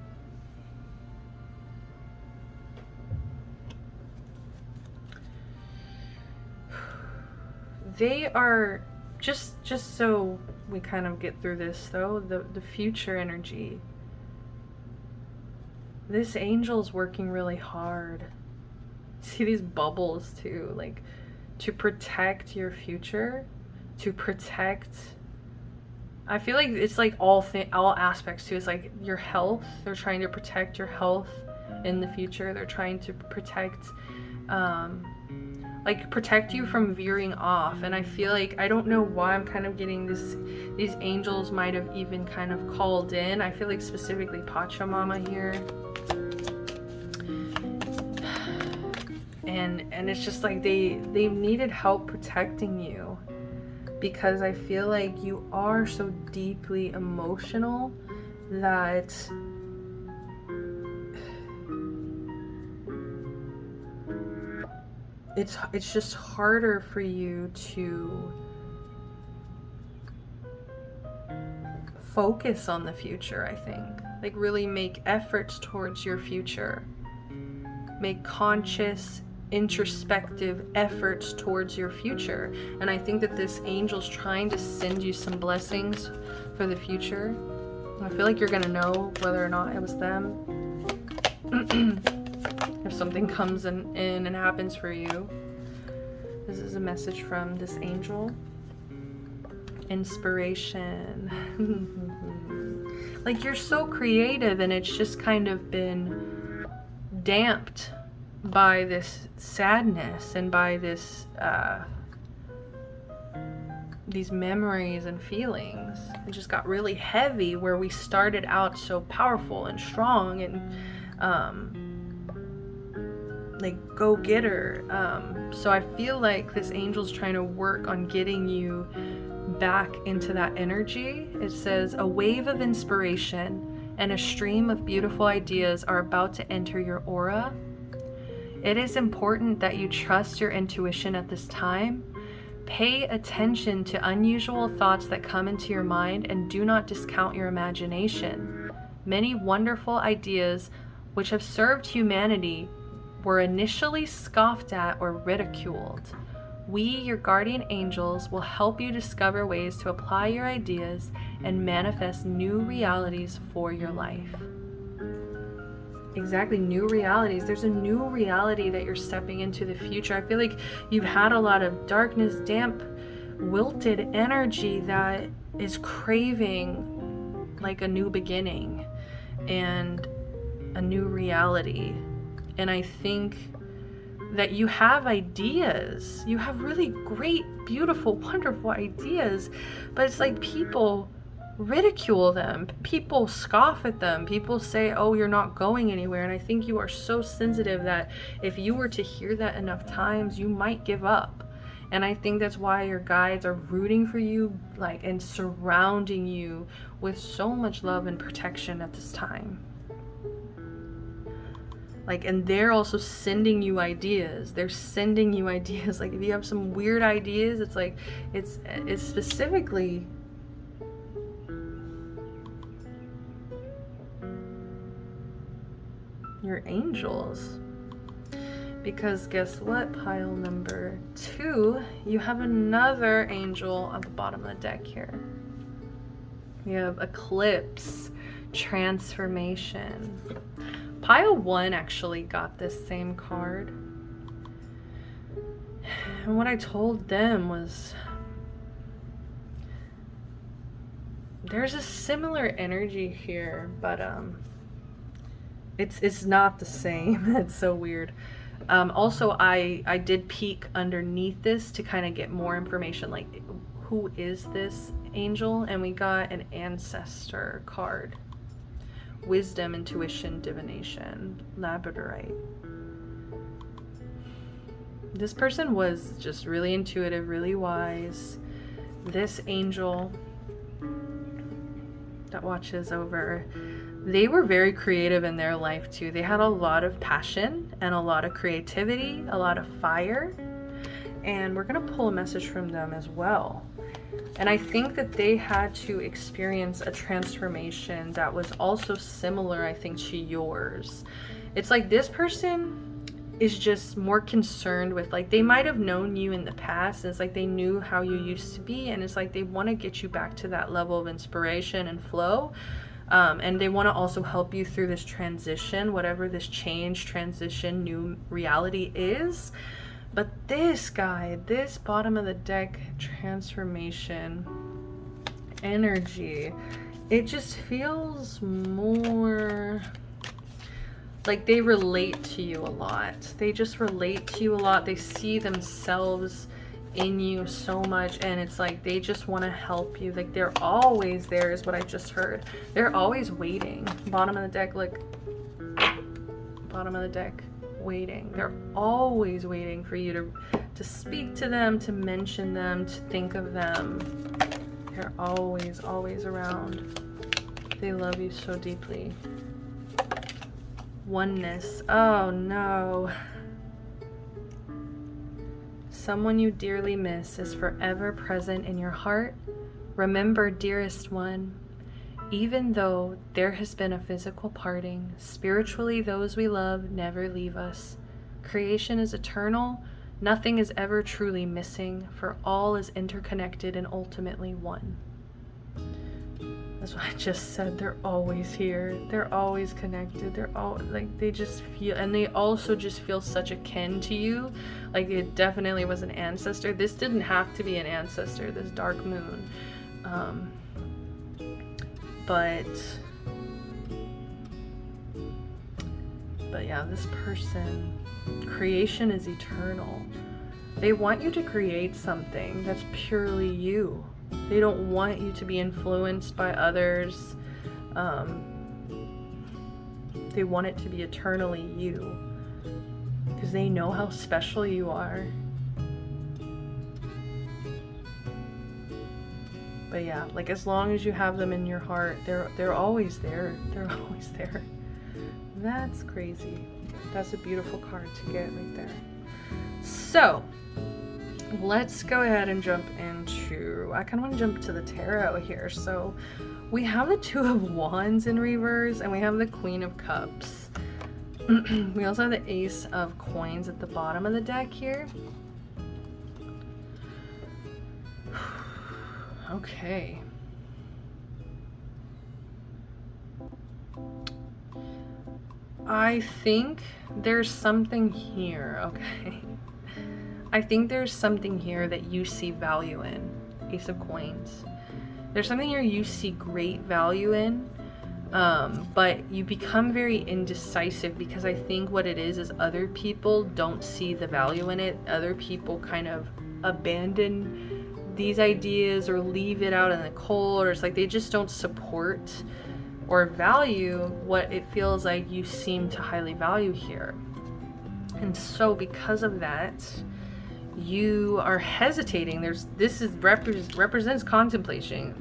Speaker 2: They are, just so we kind of get through this though, the future energy. This angel's working really hard. See these bubbles too, like to protect your future, to protect, I feel like it's like all aspects too. It's like your health. They're trying to protect your health in the future. They're trying to protect, protect you from veering off. And I feel like, I don't know why I'm kind of getting this, these angels might have even kind of called in. I feel like specifically Pachamama here. And it's just like they needed help protecting you, because I feel like you are so deeply emotional that it's just harder for you to focus on the future, I think. Like really make efforts towards your future. Make conscious, introspective efforts towards your future. And I think that this angel's trying to send you some blessings for the future. I feel like you're gonna know whether or not it was them. If something comes in and happens for you. This is a message from this angel. Inspiration. Like you're so creative, and it's just kind of been damped by this sadness and by this these memories and feelings. It just got really heavy, where we started out so powerful and strong and like go-getter. So I feel like this angel's trying to work on getting you back into that energy. It says, a wave of inspiration and a stream of beautiful ideas are about to enter your aura. It is important that you trust your intuition at this time. Pay attention to unusual thoughts that come into your mind, and do not discount your imagination. Many wonderful ideas which have served humanity were initially scoffed at or ridiculed. We, your guardian angels, will help you discover ways to apply your ideas and manifest new realities for your life. Exactly, new realities. There's a new reality that you're stepping into the future. I feel like you've had a lot of darkness, damp, wilted energy that is craving like a new beginning and a new reality. And I think that you have ideas. You have really great, beautiful, wonderful ideas, but it's like people ridicule them. People scoff at them. People say, oh, you're not going anywhere. And I think you are so sensitive that if you were to hear that enough times, you might give up. And I think that's why your guides are rooting for you, like, and surrounding you with so much love and protection at this time. Like, and they're also sending you ideas. They're sending you ideas. Like, if you have some weird ideas, it's like, it's specifically your angels. Because guess what, pile number 2, you have another angel at the bottom of the deck here. We have Eclipse, Transformation. Pile 1 actually got this same card. And what I told them was, there's a similar energy here, but it's not the same. It's so weird. Also, I did peek underneath this to kind of get more information, like who is this angel? And we got an ancestor card. Wisdom, intuition, divination, labradorite. This person was just really intuitive, really wise. This angel that watches over they were very creative in their life too. They had a lot of passion and a lot of creativity, a lot of fire. And we're going to pull a message from them as well. And I think that they had to experience a transformation that was also similar, I think, to yours. It's like this person is just more concerned with, like, they might have known you in the past. And it's like they knew how you used to be. And it's like they want to get you back to that level of inspiration and flow. And they want to also help you through this transition, whatever this change, transition, new reality is. But this guy, this bottom of the deck transformation energy, it just feels more like they relate to you a lot. They just relate to you a lot. They see themselves in you so much, and it's like they just want to help you. Like they're always there is what I just heard. They're always waiting. Bottom of the deck, look. Bottom of the deck. Waiting. They're always waiting for you to speak to them, to mention them, to think of them. They're always around. They love you so deeply. Oneness. Oh no. Someone you dearly miss is forever present in your heart. Remember, dearest one, even though there has been a physical parting, spiritually those we love never leave us. Creation is eternal. Nothing is ever truly missing, for all is interconnected and ultimately one. That's what I just said. They're always here. They're always connected. They're all like, they just feel, and they also just feel such a kin to you. Like it definitely was an ancestor. This didn't have to be an ancestor, this dark moon. But yeah, this person, creation is eternal. They want you to create something that's purely you. They don't want you to be influenced by others. They want it to be eternally you, because they know how special you are. But yeah, like as long as you have them in your heart, they're always there. They're always there. That's crazy. That's a beautiful card to get right there. So let's go ahead and jump into, I kind of want to jump to the tarot here. So we have the Two of Wands in reverse, and we have the Queen of Cups. We also have the Ace of Coins at the bottom of the deck here. Okay. I think there's something here, okay? I think there's something here that you see value in, Ace of Coins. There's something here you see great value in, but you become very indecisive because I think what it is other people don't see the value in it. Other people kind of abandon these ideas or leave it out in the cold, or it's like they just don't support or value what it feels like you seem to highly value here. And so because of that, you are hesitating. This represents contemplation,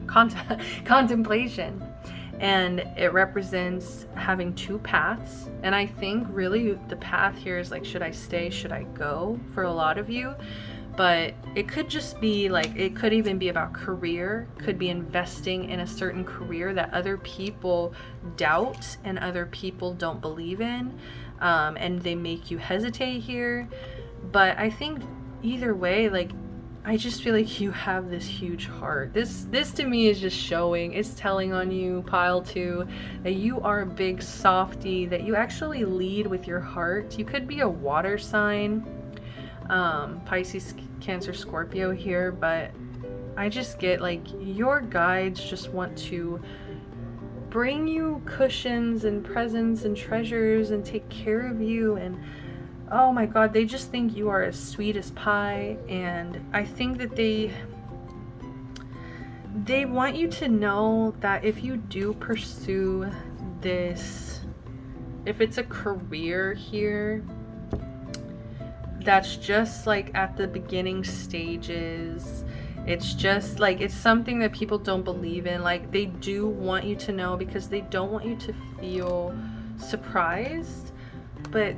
Speaker 2: and it represents having two paths. And I think really the path here is like, should I stay, should I go, for a lot of you. But it could just be like, it could even be about career, could be investing in a certain career that other people doubt and other people don't believe in, and they make you hesitate here. But I think either way, like, I just feel like you have this huge heart. This to me is just showing, it's telling on you, pile 2, that you are a big softie, that you actually lead with your heart. You could be a water sign, Pisces, Cancer, Scorpio here, but I just get like your guides just want to bring you cushions and presents and treasures and take care of you, and oh my god, they just think you are as sweet as pie. And I think that they want you to know that if you do pursue this, if it's a career here, that's just like at the beginning stages. It's just like, it's something that people don't believe in. Like, they do want you to know because they don't want you to feel surprised. But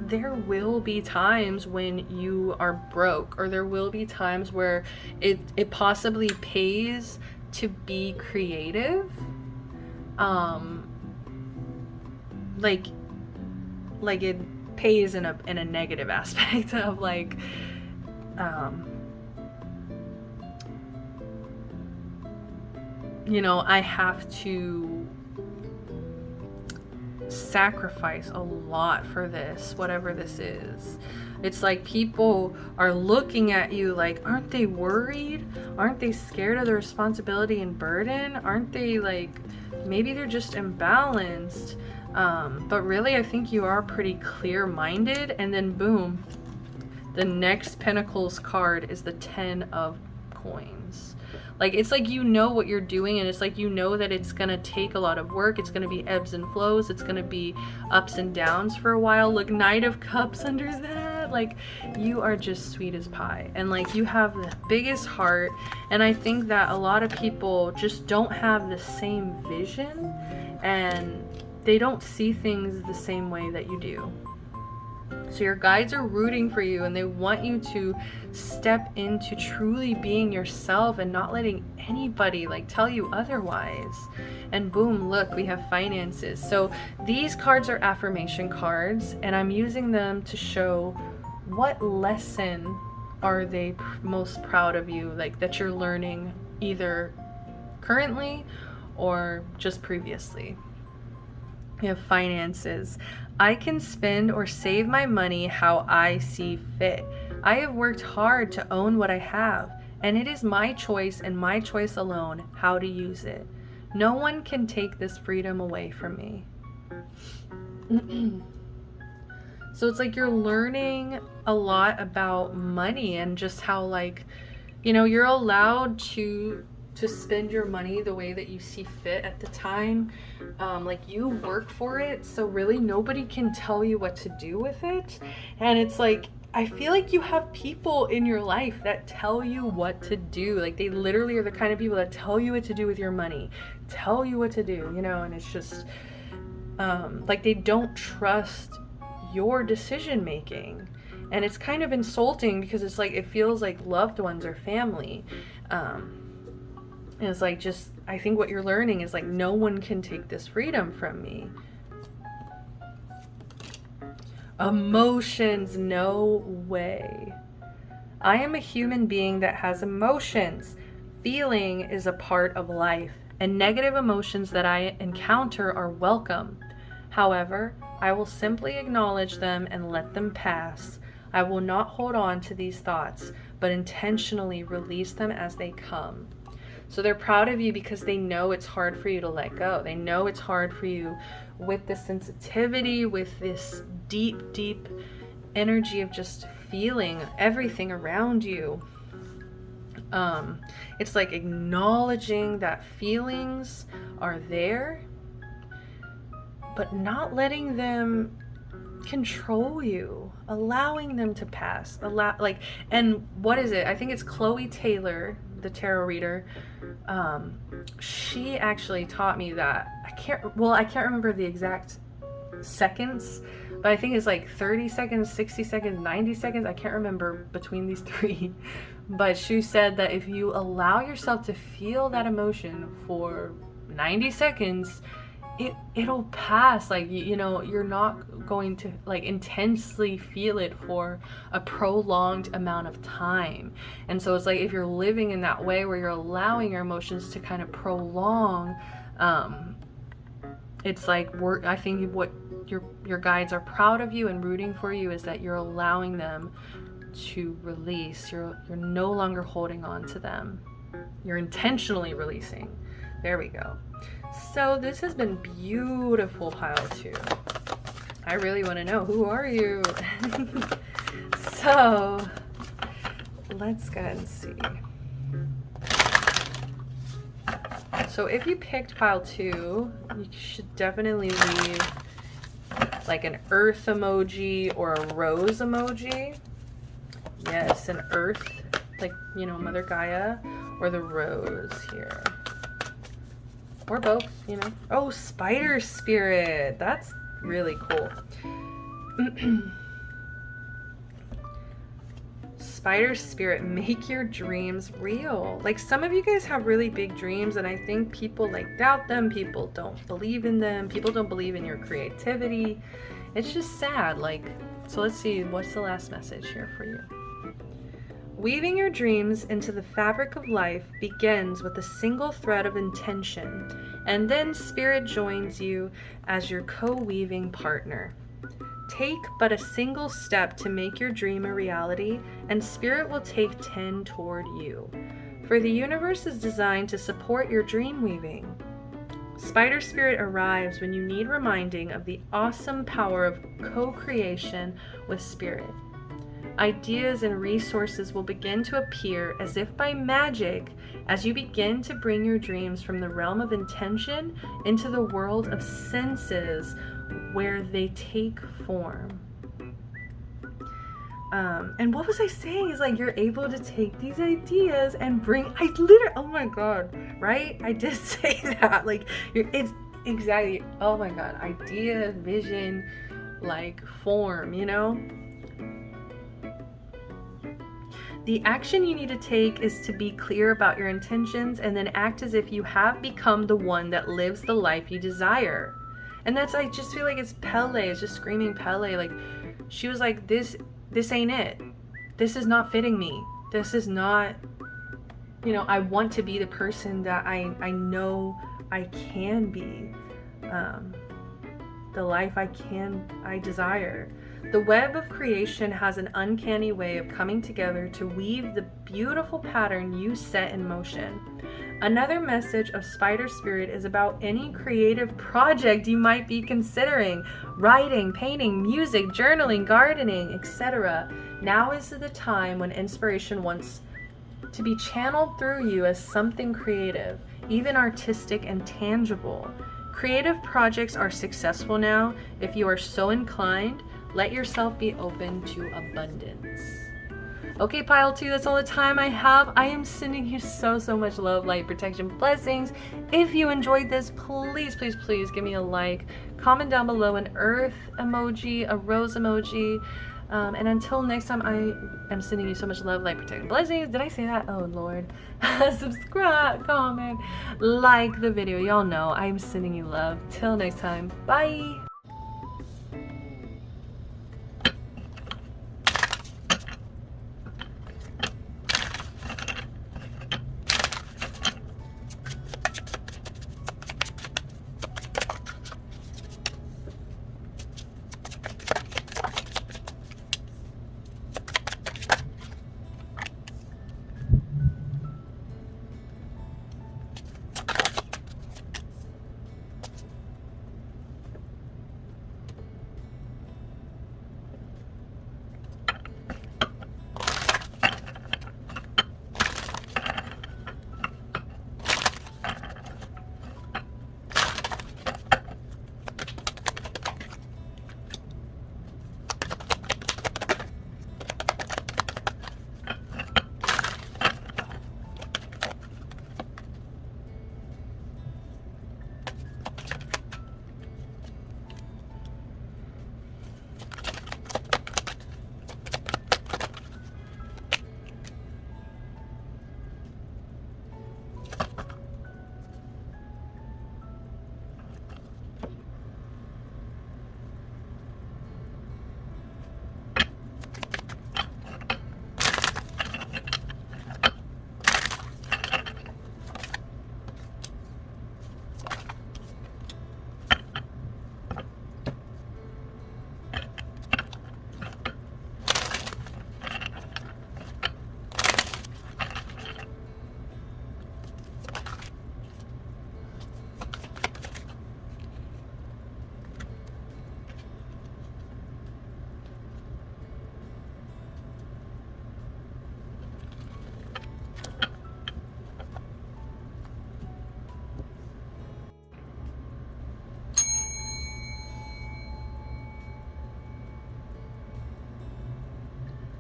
Speaker 2: there will be times when you are broke, or there will be times where it possibly pays to be creative. Like it pays in a negative aspect of like, you know, I have to sacrifice a lot for this, whatever this is. It's like people are looking at you like, aren't they worried? Aren't they scared of the responsibility and burden? Aren't they like, maybe they're just imbalanced? But really, I think you are pretty clear-minded. And then boom, the next Pentacles card is the 10 of Coins. Like, it's like, you know what you're doing, and it's like, you know that it's gonna take a lot of work. It's gonna be ebbs and flows. It's gonna be ups and downs for a while. Look, Knight of Cups under that. Like, you are just sweet as pie, and like, you have the biggest heart. And I think that a lot of people just don't have the same vision, and they don't see things the same way that you do. So your guides are rooting for you, and they want you to step into truly being yourself and not letting anybody like tell you otherwise. And boom, look, we have finances. So these cards are affirmation cards, and I'm using them to show what lesson are they most proud of you, like that you're learning either currently or just previously. We have finances. I can spend or save my money how I see fit. I have worked hard to own what I have, and it is my choice and my choice alone how to use it. No one can take this freedom away from me. So it's like you're learning a lot about money, and just how, like, you know, you're allowed to spend your money the way that you see fit at the time. Like, you work for it, so really nobody can tell you what to do with it. And it's like, I feel like you have people in your life that tell you what to do. Like, they literally are the kind of people that tell you what to do with your money, tell you what to do, you know. And it's just like, they don't trust your decision making, and it's kind of insulting because it's like, it feels like loved ones or family. And it's like, just, I think what you're learning is like, no one can take this freedom from me. Emotions, no way. I am a human being that has emotions. Feeling is a part of life, and negative emotions that I encounter are welcome. However, I will simply acknowledge them and let them pass. I will not hold on to these thoughts, but intentionally release them as they come. So they're proud of you because they know it's hard for you to let go. They know it's hard for you with this sensitivity, with this deep, deep energy of just feeling everything around you. It's like acknowledging that feelings are there, but not letting them control you, allowing them to pass. And what is it? I think it's Chloe Taylor, the tarot reader. She actually taught me that. I can't remember the exact seconds, but I think it's like 30 seconds, 60 seconds, 90 seconds. I can't remember between these three. But she said that if you allow yourself to feel that emotion for 90 seconds, it'll pass. Like, you know, you're not going to like intensely feel it for a prolonged amount of time. And so it's like, if you're living in that way where you're allowing your emotions to kind of prolong, it's like, I think what your guides are proud of you and rooting for you is that you're allowing them to release. You're no longer holding on to them. You're intentionally releasing. There we go. So this has been beautiful, pile 2. I really want to know, who are you? So let's go ahead and see. So if you picked pile 2, you should definitely leave like an earth emoji or a rose emoji. Yes, an earth like, you know, Mother Gaia, or the rose here. Or both, you know. Oh, spider spirit. That's really cool. Spider spirit, make your dreams real. Like, some of you guys have really big dreams, and I think people like doubt them. People don't believe in them. People don't believe in your creativity. It's just sad. Like, so let's see, what's the last message here for you? Weaving your dreams into the fabric of life begins with a single thread of intention, and then spirit joins you as your co-weaving partner. Take but a single step to make your dream a reality, and spirit will take 10 toward you. For the universe is designed to support your dream weaving. Spider spirit arrives when you need reminding of the awesome power of co-creation with spirit. Ideas and resources will begin to appear as if by magic as you begin to bring your dreams from the realm of intention into the world of senses where they take form. And what was I saying is, like, you're able to take these ideas and oh my God, right? I did say that. Like, it's exactly, oh my God, idea, vision, like form, you know? The action you need to take is to be clear about your intentions and then act as if you have become the one that lives the life you desire. And that's, I just feel like it's Pele, it's just screaming Pele. Like, she was like, this ain't it. This is not fitting me. This is not, you know, I want to be the person that I know I can be. The life I desire. The web of creation has an uncanny way of coming together to weave the beautiful pattern you set in motion. Another message of Spider Spirit is about any creative project you might be considering: writing, painting, music, journaling, gardening, etc. Now is the time when inspiration wants to be channeled through you as something creative, even artistic and tangible. Creative projects are successful now. If you are so inclined, let yourself be open to abundance. Okay, pile 2, that's all the time I have. I am sending you so much love, light, protection, blessings. If you enjoyed this, please give me a like. Comment down below an earth emoji, a rose emoji. And until next time, I am sending you so much love, light, protection, blessings. Did I say that? Oh, Lord. Subscribe, comment, like the video. Y'all know I'm sending you love. Till next time. Bye.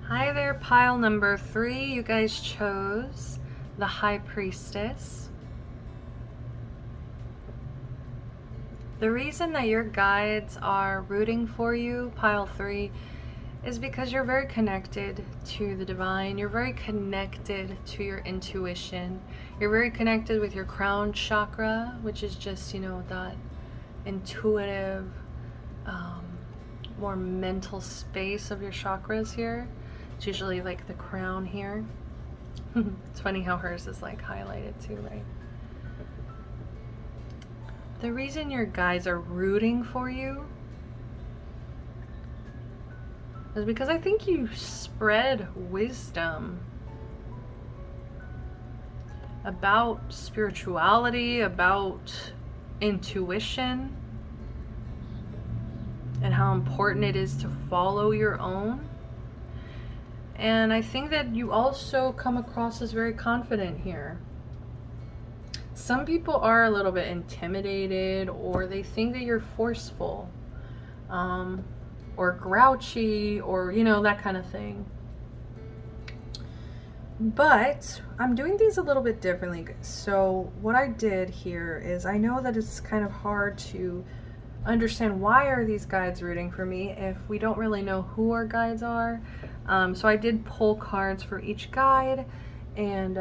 Speaker 2: Hi there, pile number 3. You guys chose the High Priestess. The reason that your guides are rooting for you, pile 3, is because you're very connected to the divine. You're very connected to your intuition. You're very connected with your crown chakra, which is just, you know, that intuitive, more mental space of your chakras here. It's usually like the crown here. It's funny how hers is like highlighted too, right? The reason your guides are rooting for you is because I think you spread wisdom about spirituality, about intuition, and how important it is to follow your own. And I think that you also come across as very confident here. Some people are a little bit intimidated, or they think that you're forceful, or grouchy, or, you know, that kind of thing. But I'm doing these a little bit differently. So what I did here is, I know that it's kind of hard to understand why are these guides rooting for me if we don't really know who our guides are. So I did pull cards for each guide, and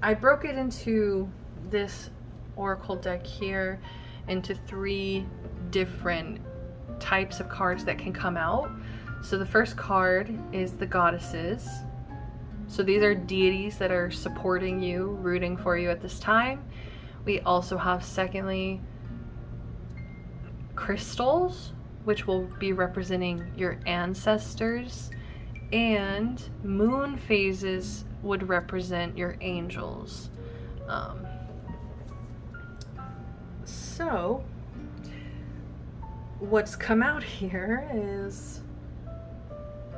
Speaker 2: I broke it into this oracle deck here into 3 different types of cards that can come out. So the first card is the goddesses. So these are deities that are supporting you, rooting for you at this time. We also have, secondly, crystals, which will be representing your ancestors, and moon phases would represent your angels. So what's come out here is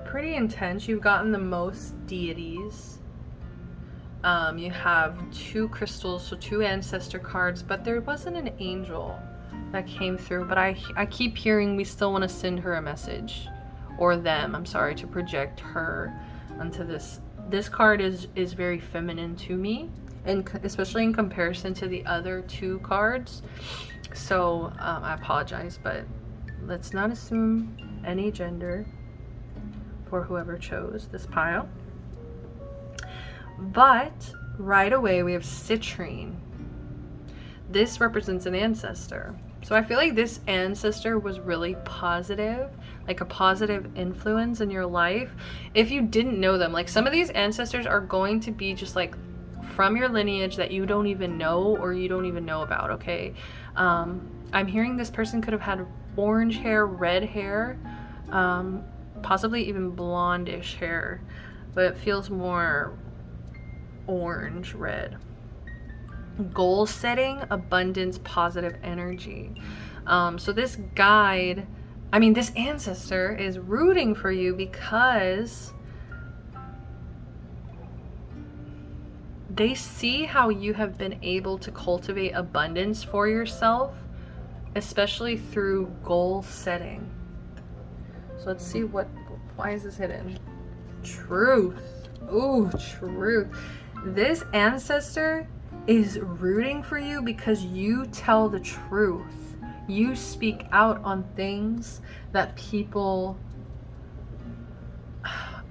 Speaker 2: pretty intense. You've gotten the most deities. You have 2 crystals, so 2 ancestor cards, but there wasn't an angel that came through. But I keep hearing we still want to send her a message, or them, I'm sorry, to project her onto this. This card is very feminine to me, and especially in comparison to the other 2 cards. So I apologize, but let's not assume any gender for whoever chose this pile. But right away we have citrine. This represents an ancestor. So I feel like this ancestor was really positive, like a positive influence in your life. If you didn't know them, like some of these ancestors are going to be just like from your lineage that you don't even know, or you don't even know about, okay? I'm hearing this person could have had orange hair, red hair, possibly even blondish hair, but it feels more orange red. Goal setting, abundance, positive energy. So this guide, I mean this ancestor is rooting for you because they see how you have been able to cultivate abundance for yourself, especially through goal setting. So let's see why is this hidden? Truth. Ooh, truth. This ancestor is rooting for you because you tell the truth. You speak out on things that people,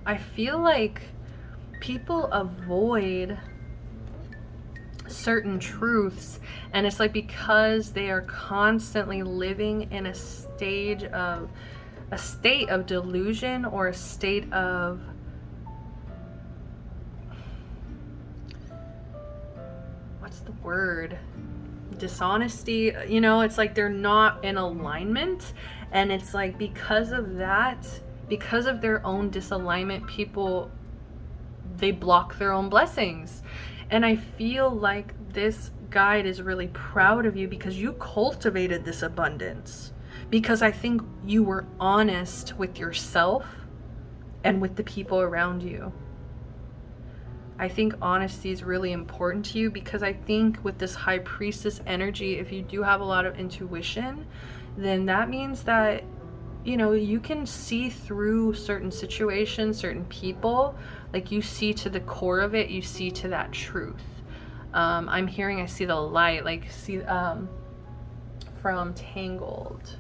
Speaker 2: I feel like people avoid certain truths, and it's like because they are constantly living in a state of delusion, or a state of what's the word, dishonesty, you know, it's like they're not in alignment, and it's like because of that, because of their own disalignment, people, they block their own blessings. And I feel like this guide is really proud of you because you cultivated this abundance, because I think you were honest with yourself and with the people around you. I think honesty is really important to you, because I think with this high priestess energy, if you do have a lot of intuition, then that means that you know, you can see through certain situations, certain people. Like, you see to the core of it, you see to that truth. I'm hearing, I see the light, like, see, from Tangled.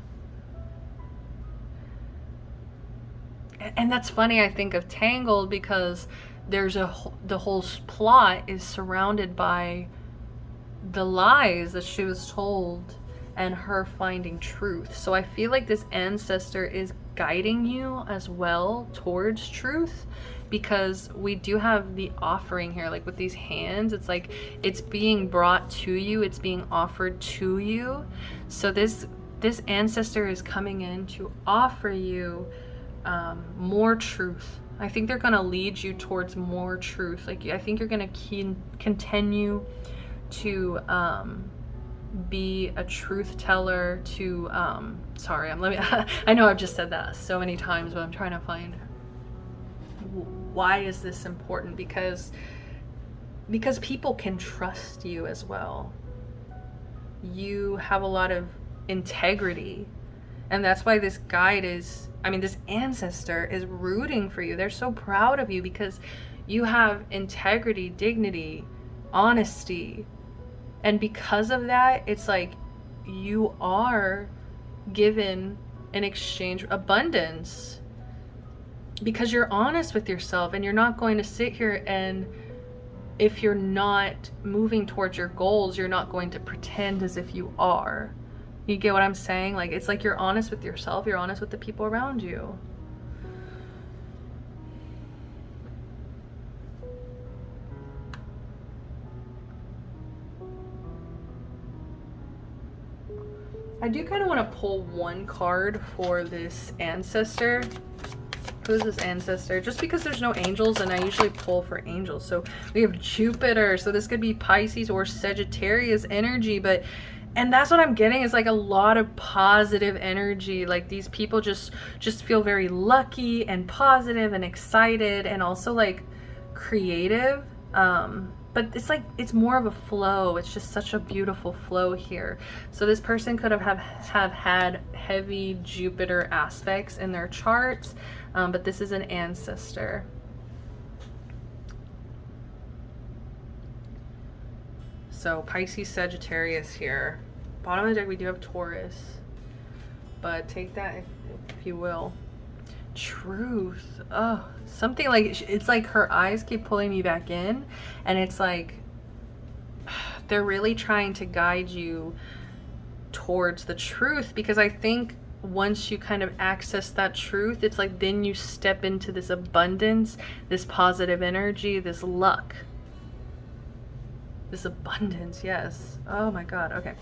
Speaker 2: And that's funny, I think of Tangled because there's the whole plot is surrounded by the lies that she was told and her finding truth. So I feel like this ancestor is guiding you as well towards truth, because we do have the offering here, like with these hands, it's like it's being brought to you, it's being offered to you. So this ancestor is coming in to offer you more truth. I think they're going to lead you towards more truth. Like, I think you're going to continue to be a truth teller, to sorry, I know I've just said that so many times, but I'm trying to find why is this important, because people can trust you as well. You have a lot of integrity, and that's why this guide is, this ancestor is rooting for you. They're so proud of you because you have integrity, dignity, honesty. And because of that, it's like you are given in exchange abundance, because you're honest with yourself, and you're not going to sit here and, if you're not moving towards your goals, you're not going to pretend as if you are. You get what I'm saying? Like, it's like you're honest with yourself, you're honest with the people around you. I do kind of want to pull one card for this ancestor. Who's this ancestor? Just because there's no angels, and I usually pull for angels. So we have Jupiter. So this could be Pisces or Sagittarius energy, and that's what I'm getting, is like a lot of positive energy. Like, these people just feel very lucky and positive and excited, and also like creative. But it's like, it's more of a flow. It's just such a beautiful flow here. So this person could have had heavy Jupiter aspects in their charts, but this is an ancestor. So Pisces, Sagittarius here. Bottom of the deck, we do have Taurus, but take that if you will. Truth. Oh, something like, it's like her eyes keep pulling me back in, and it's like they're really trying to guide you towards the truth, because I think once you kind of access that truth, it's like then you step into this abundance, this positive energy, this luck, this abundance. Yes. Oh my God. Okay.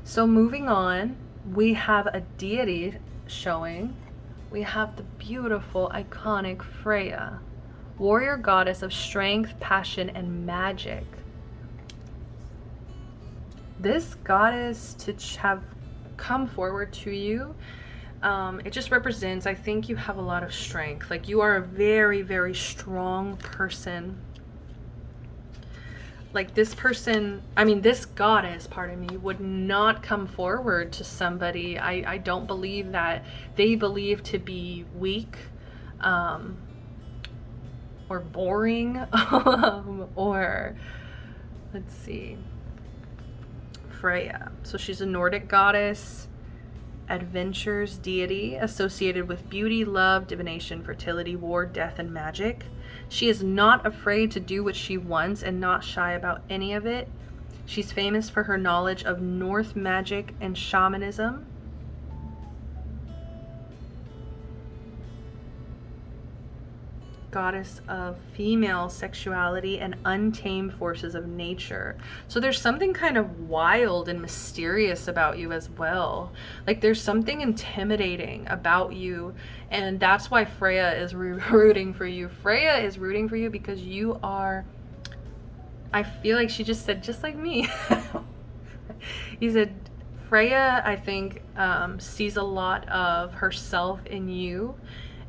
Speaker 2: So moving on, we have a deity showing. We have the beautiful, iconic Freya, warrior goddess of strength, passion, and magic. This goddess to have come forward to you, it just represents, I think you have a lot of strength. Like, you are a very, very strong person. Like, this person, this goddess, pardon me, would not come forward to somebody I don't believe that they believe to be weak, or boring, or, let's see, Freya. So she's a Nordic goddess, adventures deity associated with beauty, love, divination, fertility, war, death, and magic. She is not afraid to do what she wants and not shy about any of it. She's famous for her knowledge of Norse magic and shamanism. Goddess of female sexuality and untamed forces of nature. So there's something kind of wild and mysterious about you as well. Like, there's something intimidating about you, and that's why Freya is rooting for you. Freya is rooting for you because you are, I feel like she just said, just like me. He said, Freya, I think, sees a lot of herself in you,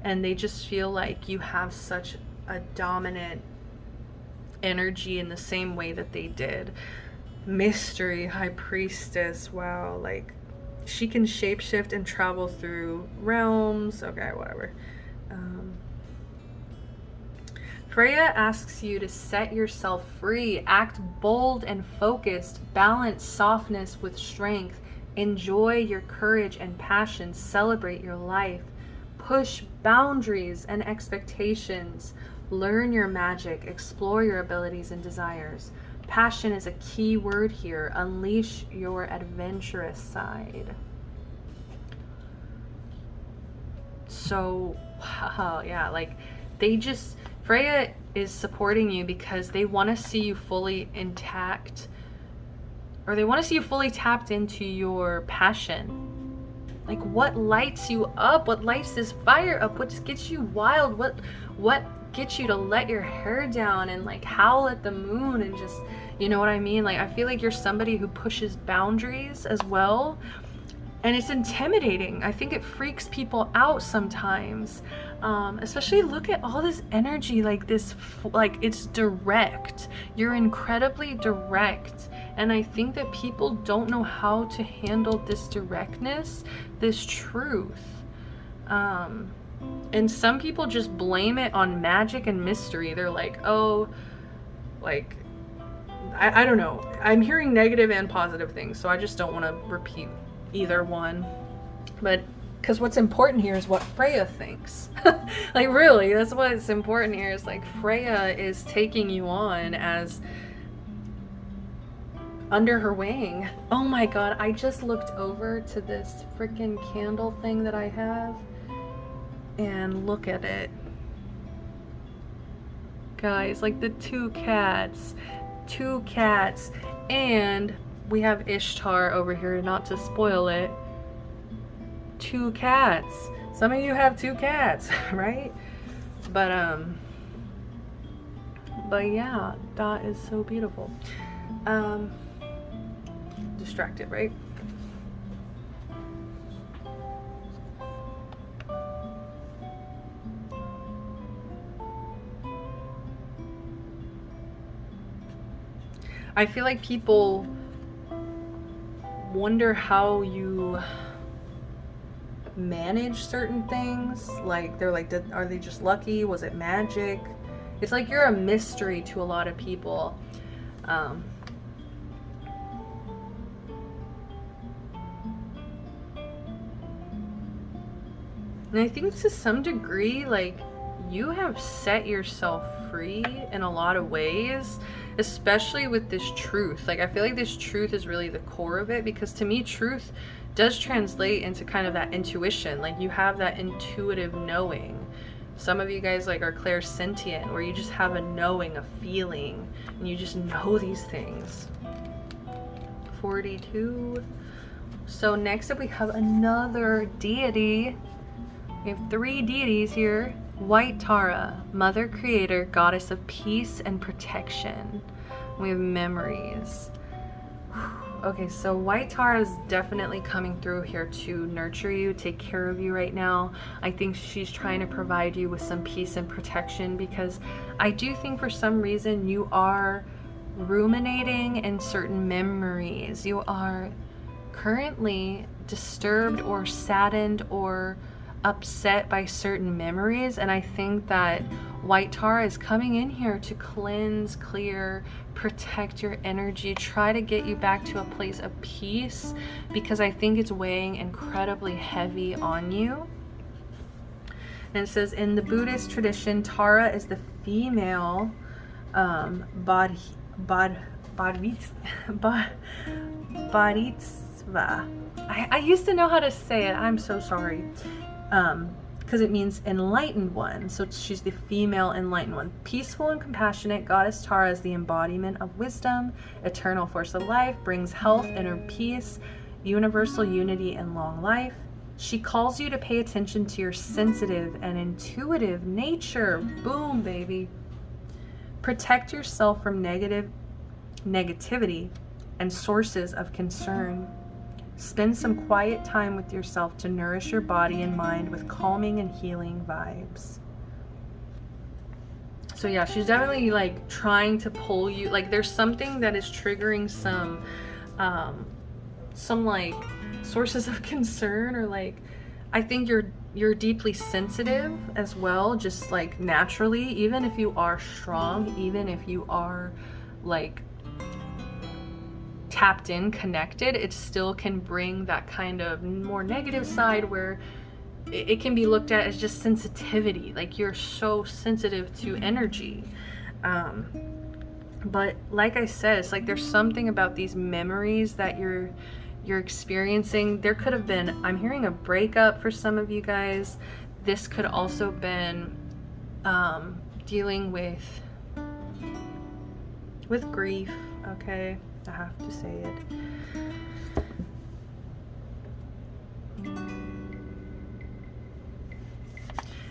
Speaker 2: and they just feel like you have such a dominant energy in the same way that they did. Mystery, high priestess, wow, like she can shapeshift and travel through realms. Okay, whatever. Freya asks you to set yourself free, act bold and focused, balance softness with strength, enjoy your courage and passion, celebrate your life, push boundaries and expectations, learn your magic, explore your abilities and desires. Passion is a key word here. Unleash your adventurous side. So, wow, yeah, like Freya is supporting you because they want to see you fully intact, or they want to see you fully tapped into your passion. Like, what lights you up? What lights this fire up? What gets you wild? What gets you to let your hair down and like howl at the moon and just, you know what I mean? Like, I feel like you're somebody who pushes boundaries as well. And it's intimidating. I think it freaks people out sometimes. Especially look at all this energy, like this, like it's direct. You're incredibly direct. And I think that people don't know how to handle this directness, this truth. And some people just blame it on magic and mystery. They're like, oh, like, I don't know. I'm hearing negative and positive things, so I just don't want to repeat either one. But because what's important here is what Freya thinks. Like, really, that's what's important here, is like Freya is taking you on as under her wing. Oh my god, I just looked over to this freaking candle thing that I have, and look at it, guys. Like, the two cats, and we have Ishtar over here, not to spoil it. 2 cats. Some of you have 2 cats, right? But yeah, that is so beautiful. Distracted, right? I feel like people wonder how you manage certain things. Like, they're like, are they just lucky? Was it magic? It's like you're a mystery to a lot of people. And I think to some degree, like, you have set yourself free in a lot of ways, especially with this truth. Like, I feel like this truth is really the core of it, because to me, truth does translate into kind of that intuition. Like, you have that intuitive knowing. Some of you guys, like, are clairsentient, where you just have a knowing, a feeling, and you just know these things. 42. So next up we have another deity. We have 3 deities here. White Tara, Mother Creator, Goddess of Peace and Protection. We have memories. Okay, so White Tara is definitely coming through here to nurture you, take care of you right now. I think she's trying to provide you with some peace and protection, because I do think for some reason you are ruminating in certain memories. You are currently disturbed or saddened or upset by certain memories, and I think that White Tara is coming in here to cleanse, clear, protect your energy, try to get you back to a place of peace, because I think it's weighing incredibly heavy on you. And it says, in the Buddhist tradition, Tara is the female bodhisattva. I used to know how to say it. I'm so sorry. Because it means enlightened one. So she's the female enlightened one. Peaceful and compassionate, Goddess Tara is the embodiment of wisdom, eternal force of life, brings health, inner peace, universal unity, and long life. She calls you to pay attention to your sensitive and intuitive nature. Boom, baby. Protect yourself from negativity and sources of concern. Spend some quiet time with yourself to nourish your body and mind with calming and healing vibes. So yeah, she's definitely like trying to pull you, like there's something that is triggering some some like sources of concern, or like I think you're deeply sensitive as well, just like naturally, even if you are strong, even if you are like tapped in, connected, it still can bring that kind of more negative side where it can be looked at as just sensitivity, like you're so sensitive to energy. But like I said, it's like there's something about these memories that you're experiencing. There could have been, I'm hearing a breakup for some of you guys. This could also been dealing with grief. Okay, I have to say it.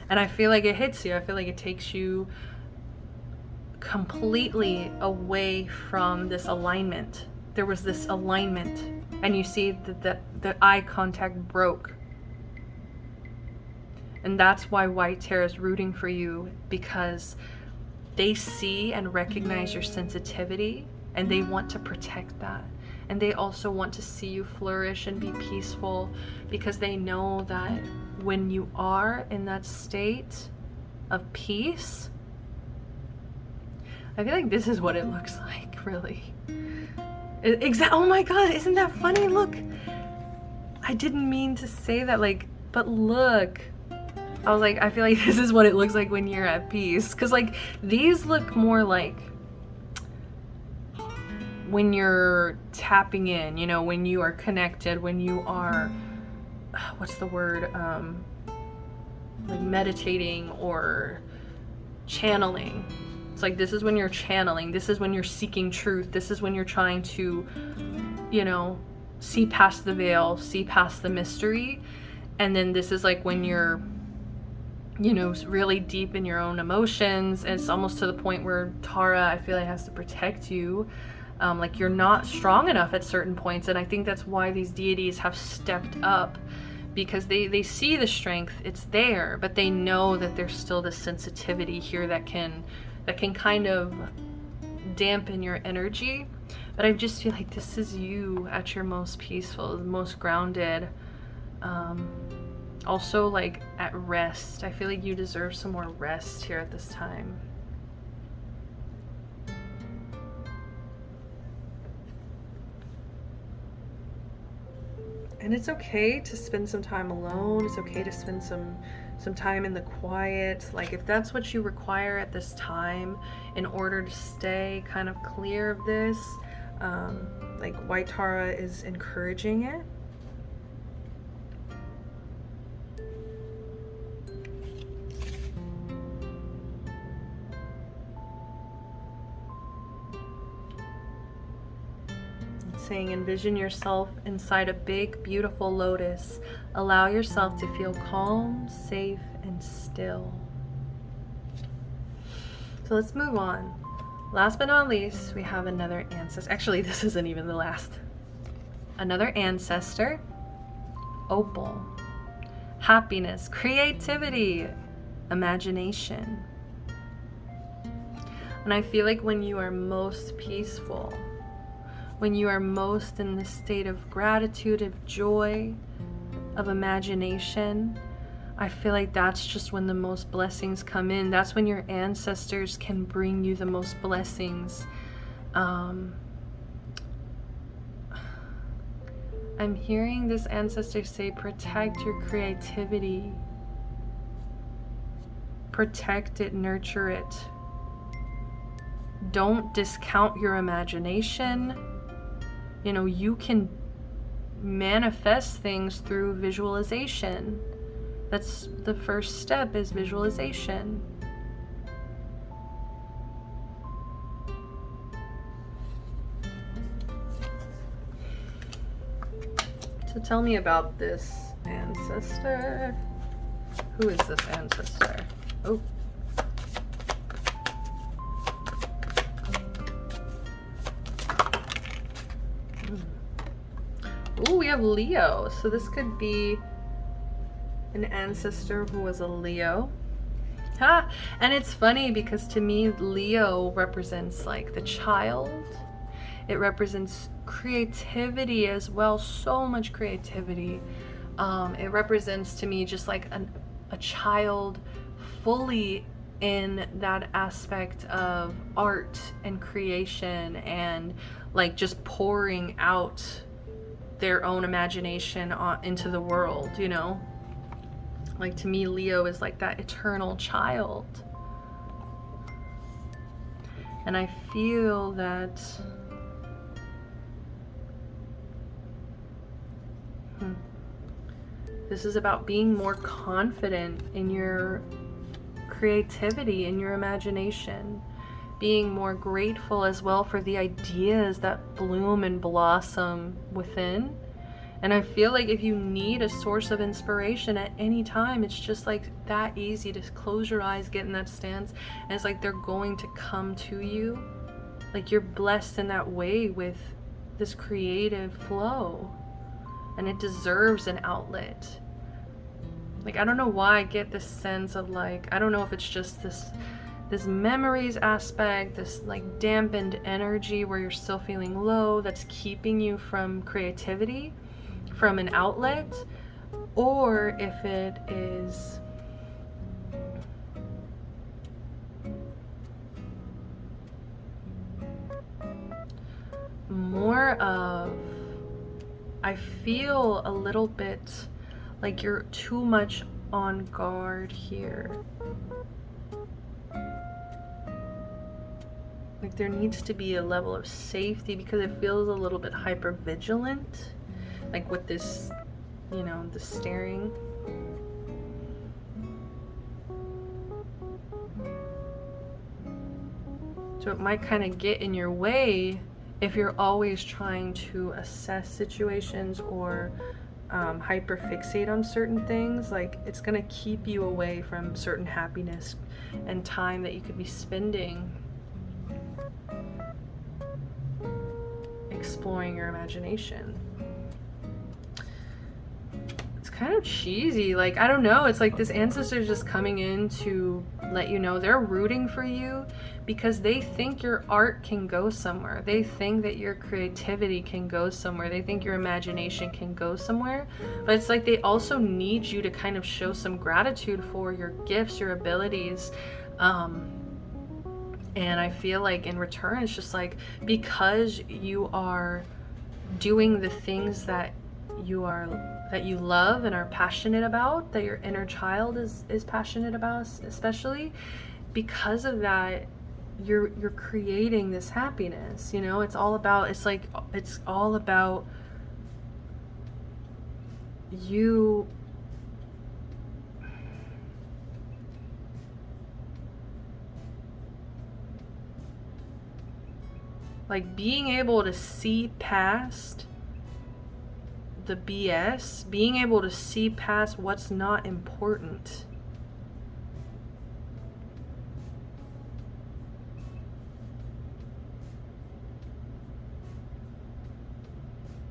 Speaker 2: And I feel like it hits you. I feel like it takes you completely away from this alignment. There was this alignment, and you see that the eye contact broke. And that's why White Tarot is rooting for you, because they see and recognize your sensitivity, and they want to protect that. And they also want to see you flourish and be peaceful, because they know that when you are in that state of peace, I feel like this is what it looks like, really. Oh my God, isn't that funny? Look, I didn't mean to say that, like, but look. I was like, I feel like this is what it looks like when you're at peace. Because, like, these look more like when you're tapping in, you know, when you are connected, when you are, what's the word, like meditating or channeling. It's like, this is when you're channeling, this is when you're seeking truth, this is when you're trying to, you know, see past the veil, see past the mystery. And then this is like when you're, you know, really deep in your own emotions, and it's almost to the point where Tara, I feel like, has to protect you. Like, you're not strong enough at certain points, and I think that's why these deities have stepped up, because they see the strength, it's there, but they know that there's still this sensitivity here that can kind of dampen your energy. But I just feel like this is you at your most peaceful, most grounded, also like at rest. I feel like you deserve some more rest here at this time. And it's okay to spend some time alone. It's okay to spend some time in the quiet. Like, if that's what you require at this time in order to stay kind of clear of this, like White Tara is encouraging it. Saying, envision yourself inside a big, beautiful lotus. Allow yourself to feel calm, safe, and still. So let's move on. Last but not least, we have another ancestor. Actually, this isn't even the last. Another ancestor. Opal. Happiness, creativity, imagination. And I feel like when you are most peaceful, when you are most in this state of gratitude, of joy, of imagination, I feel like that's just when the most blessings come in. That's when your ancestors can bring you the most blessings. I'm hearing this ancestor say, protect your creativity. Protect it, nurture it. Don't discount your imagination. You know, you can manifest things through visualization. That's the first step, is visualization. So tell me about this ancestor. Who is this ancestor? Oh. Ooh, we have Leo. So this could be an ancestor who was a Leo. Ha! And it's funny because to me, Leo represents like the child. It represents creativity as well, so much creativity. It represents to me just like a child fully in that aspect of art and creation, and like just pouring out their own imagination into the world, you know? Like, to me, Leo is like that eternal child. And I feel that this is about being more confident in your creativity, in your imagination, being more grateful as well for the ideas that bloom and blossom within. And I feel like if you need a source of inspiration at any time, it's just like that easy to close your eyes, get in that stance, and it's like they're going to come to you. Like, you're blessed in that way with this creative flow, and it deserves an outlet. Like, I don't know why I get this sense of like, I don't know if it's just this memories aspect, this like dampened energy where you're still feeling low, that's keeping you from creativity, from an outlet, or if it is more of, I feel a little bit like you're too much on guard here. Like, there needs to be a level of safety because it feels a little bit hyper vigilant, like with this, you know, the staring. So it might kind of get in your way if you're always trying to assess situations or hyper fixate on certain things. Like, it's gonna keep you away from certain happiness and time that you could be spending exploring your imagination. It's kind of cheesy, like, I don't know, it's like this ancestor is just coming in to let you know they're rooting for you because they think your art can go somewhere. They think that your creativity can go somewhere. They think your imagination can go somewhere. But it's like they also need you to kind of show some gratitude for your gifts, your abilities. And I feel like in return, it's just like, because you are doing the things that you love and are passionate about, that your inner child is passionate about, especially because of that, you're creating this happiness, you know? It's all about you like being able to see past the BS, being able to see past what's not important.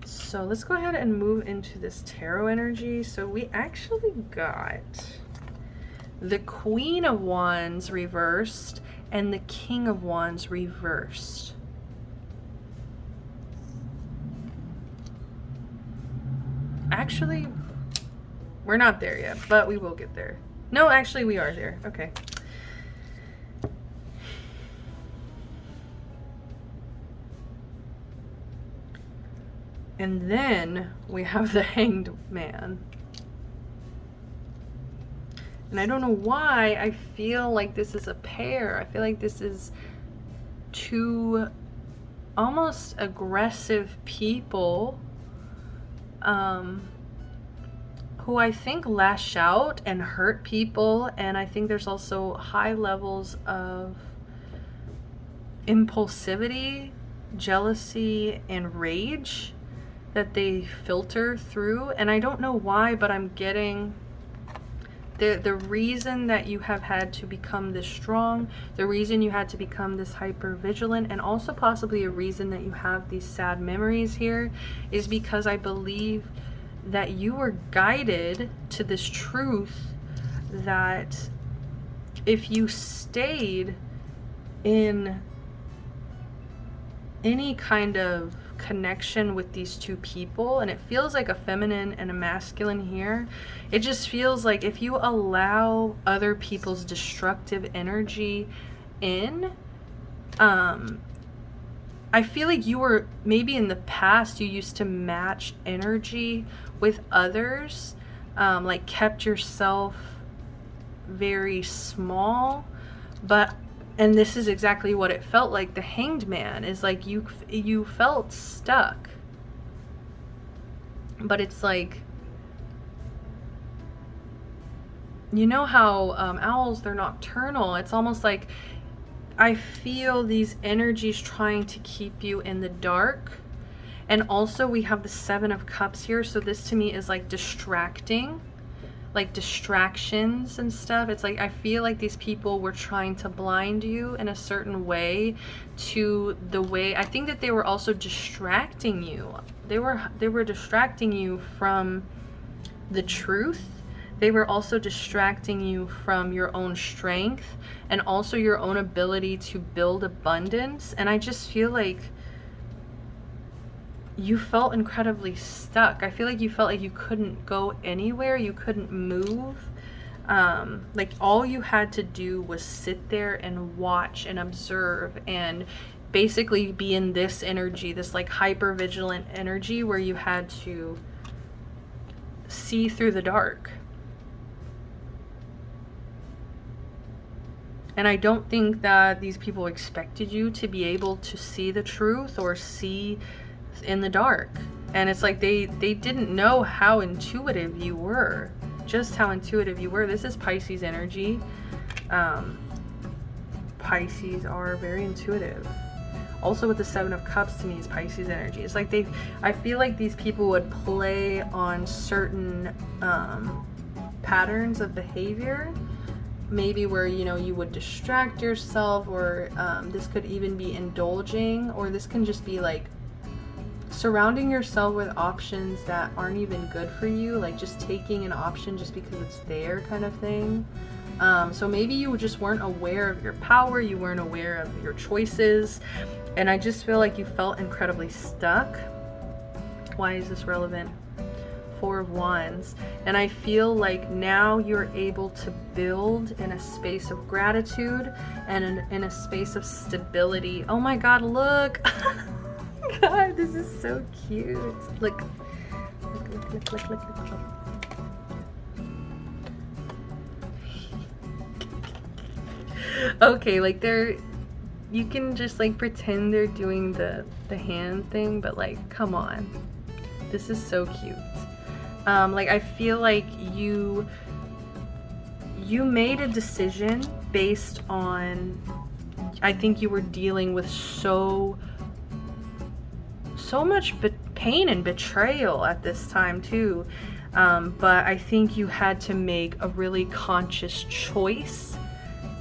Speaker 2: So let's go ahead and move into this tarot energy. So we actually got the Queen of Wands reversed and the King of Wands reversed. Actually, we're not there yet, but we will get there. No, actually we are there. Okay. And then we have the Hanged Man. And I don't know why I feel like this is a pair. I feel like this is two almost aggressive people who I think lash out and hurt people, and I think there's also high levels of impulsivity, jealousy, and rage that they filter through. And I don't know why, but I'm getting the reason that you have had to become this strong, the reason you had to become this hyper vigilant, and also possibly a reason that you have these sad memories here, is because I believe that you were guided to this truth that if you stayed in any kind of connection with these two people, and it feels like a feminine and a masculine here. It just feels like if you allow other people's destructive energy in, I feel like you were, maybe in the past you used to match energy with others, like kept yourself very small, and this is exactly what it felt like. The Hanged Man is like you felt stuck, but it's like, you know how owls, they're nocturnal. It's almost like I feel these energies trying to keep you in the dark. And also we have the Seven of Cups here, so this to me is like distracting, like distractions and stuff. It's like I feel like these people were trying to blind you in a certain way to the way, I think that they were also distracting you. They were distracting you from the truth. They were also distracting you from your own strength and also your own ability to build abundance. And I just feel like you felt incredibly stuck. I feel like you felt like you couldn't go anywhere, you couldn't move. Like all you had to do was sit there and watch and observe and basically be in this energy, this like hyper vigilant energy where you had to see through the dark. And I don't think that these people expected you to be able to see the truth or see in the dark. And it's like they didn't know how intuitive you were, just how intuitive you were. This is Pisces energy. Pisces are very intuitive. Also with the Seven of Cups to me is Pisces energy. It's like I feel like these people would play on certain patterns of behavior, maybe where, you know, you would distract yourself, or this could even be indulging, or this can just be like surrounding yourself with options that aren't even good for you, like just taking an option just because it's there kind of thing. So maybe you just weren't aware of your power, you weren't aware of your choices, and I just feel like you felt incredibly stuck. Why is this relevant? Four of Wands. And I feel like now you're able to build in a space of gratitude and in a space of stability. Oh my God, look! God, this is so cute. Look. Look. Okay, like you can just like pretend they're doing the hand thing, but like, come on. This is so cute. Like I feel like you made a decision based on, I think you were dealing with so much pain and betrayal at this time too, but I think you had to make a really conscious choice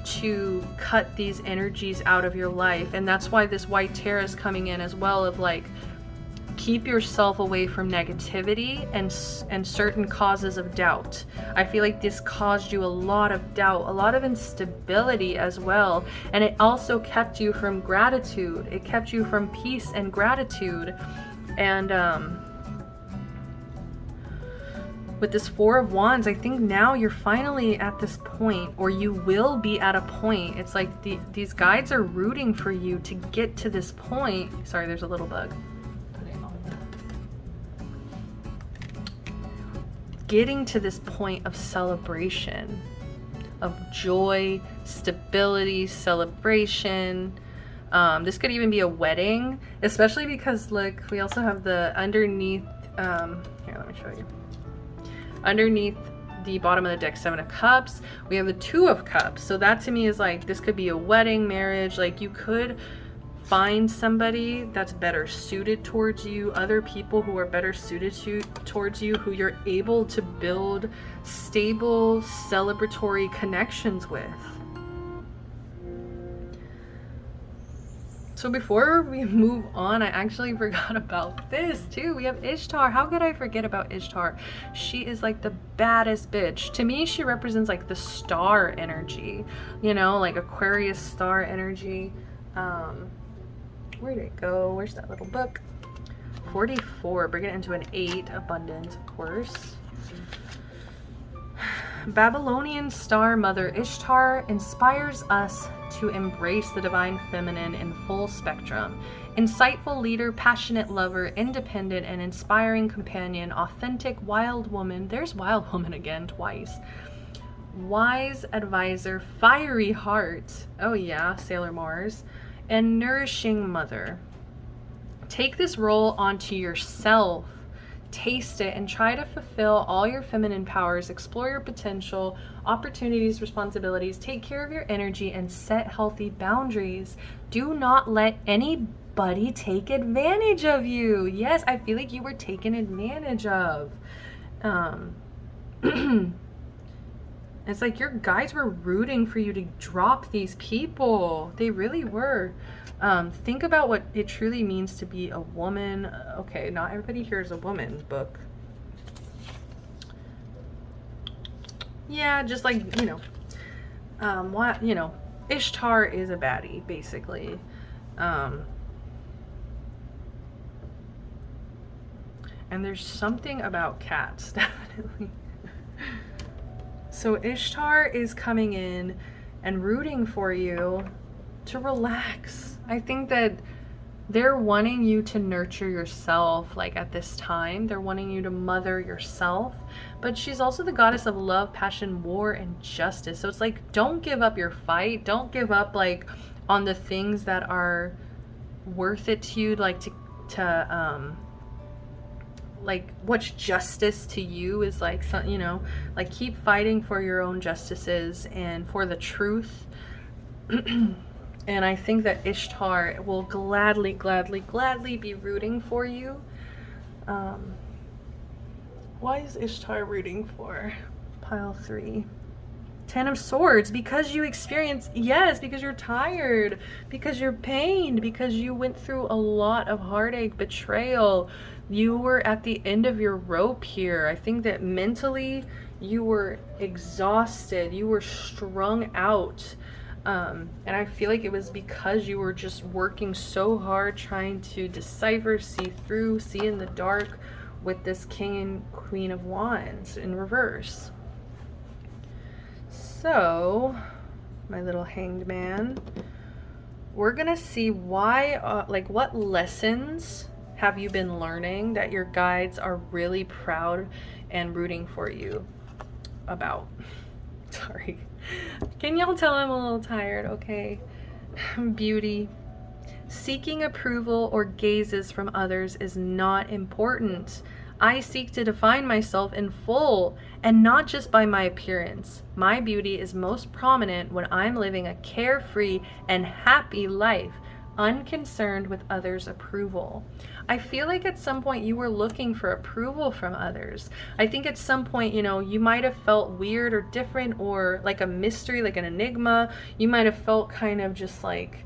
Speaker 2: to cut these energies out of your life. And that's why this White Tarot is coming in as well, of like, keep yourself away from negativity and certain causes of doubt. I feel like this caused you a lot of doubt, a lot of instability as well. And it also kept you from gratitude. It kept you from peace and gratitude. And with this Four of Wands, I think now you're finally at this point, or you will be at a point. It's like these guides are rooting for you to get to this point. Sorry, there's a little bug. Getting to this point of celebration, of joy, stability, celebration. This could even be a wedding, especially because look, we also have the underneath, here, let me show you. Underneath the bottom of the deck, Seven of Cups, we have the Two of Cups. So that to me is like, this could be a wedding, marriage. Like you could find somebody that's better suited towards you, other people who are better suited towards you, who you're able to build stable, celebratory connections with. So before we move on, I actually forgot about this too. We have Ishtar. How could I forget about Ishtar? She is like the baddest bitch. To me, she represents like the star energy, you know, like Aquarius star energy. Where did it go? Where's that little book? 44, bring it into an 8, abundance, of course. Babylonian star mother Ishtar inspires us to embrace the divine feminine in full spectrum. Insightful leader, passionate lover, independent and inspiring companion, authentic wild woman. There's wild woman again twice. Wise advisor, fiery heart. Oh yeah, Sailor Mars. And nourishing mother. Take this role onto yourself. Taste it and try to fulfill all your feminine powers, explore your potential, opportunities, responsibilities, take care of your energy, and set healthy boundaries. Do not let anybody take advantage of you. Yes, I feel like you were taken advantage of. It's like your guides were rooting for you to drop these people. They really were. Think about what it truly means to be a woman. Okay, not everybody here is a woman, book. Yeah, just like, you know, what, you know, Ishtar is a baddie, basically. And there's something about cats, definitely. So Ishtar is coming in and rooting for you to relax. I think that they're wanting you to nurture yourself, like at this time. They're wanting you to mother yourself. But she's also the goddess of love, passion, war, and justice. So it's like, don't give up your fight. Don't give up like on the things that are worth it to you, like to like what's justice to you is like, you know, like keep fighting for your own justices and for the truth. And I think that Ishtar will gladly be rooting for you. Why is Ishtar rooting for? Pile 3. 10 of Swords, because you experience, yes, because you're tired, because you're pained, because you went through a lot of heartache, betrayal. You were at the end of your rope here. I think that mentally you were exhausted, you were strung out. And I feel like it was because you were just working so hard trying to decipher, see through, see in the dark with this King and Queen of Wands in reverse. So, my little hanged man, we're gonna see why, like what lessons have you been learning that your guides are really proud and rooting for you about. Sorry. Can y'all tell I'm a little tired? Okay. Beauty. Seeking approval or gazes from others is not important. I seek to define myself in full and not just by my appearance. My beauty is most prominent when I'm living a carefree and happy life, unconcerned with others' approval. I feel like at some point you were looking for approval from others. I think at some point, you know, you might have felt weird or different or like a mystery, like an enigma. You might have felt kind of just like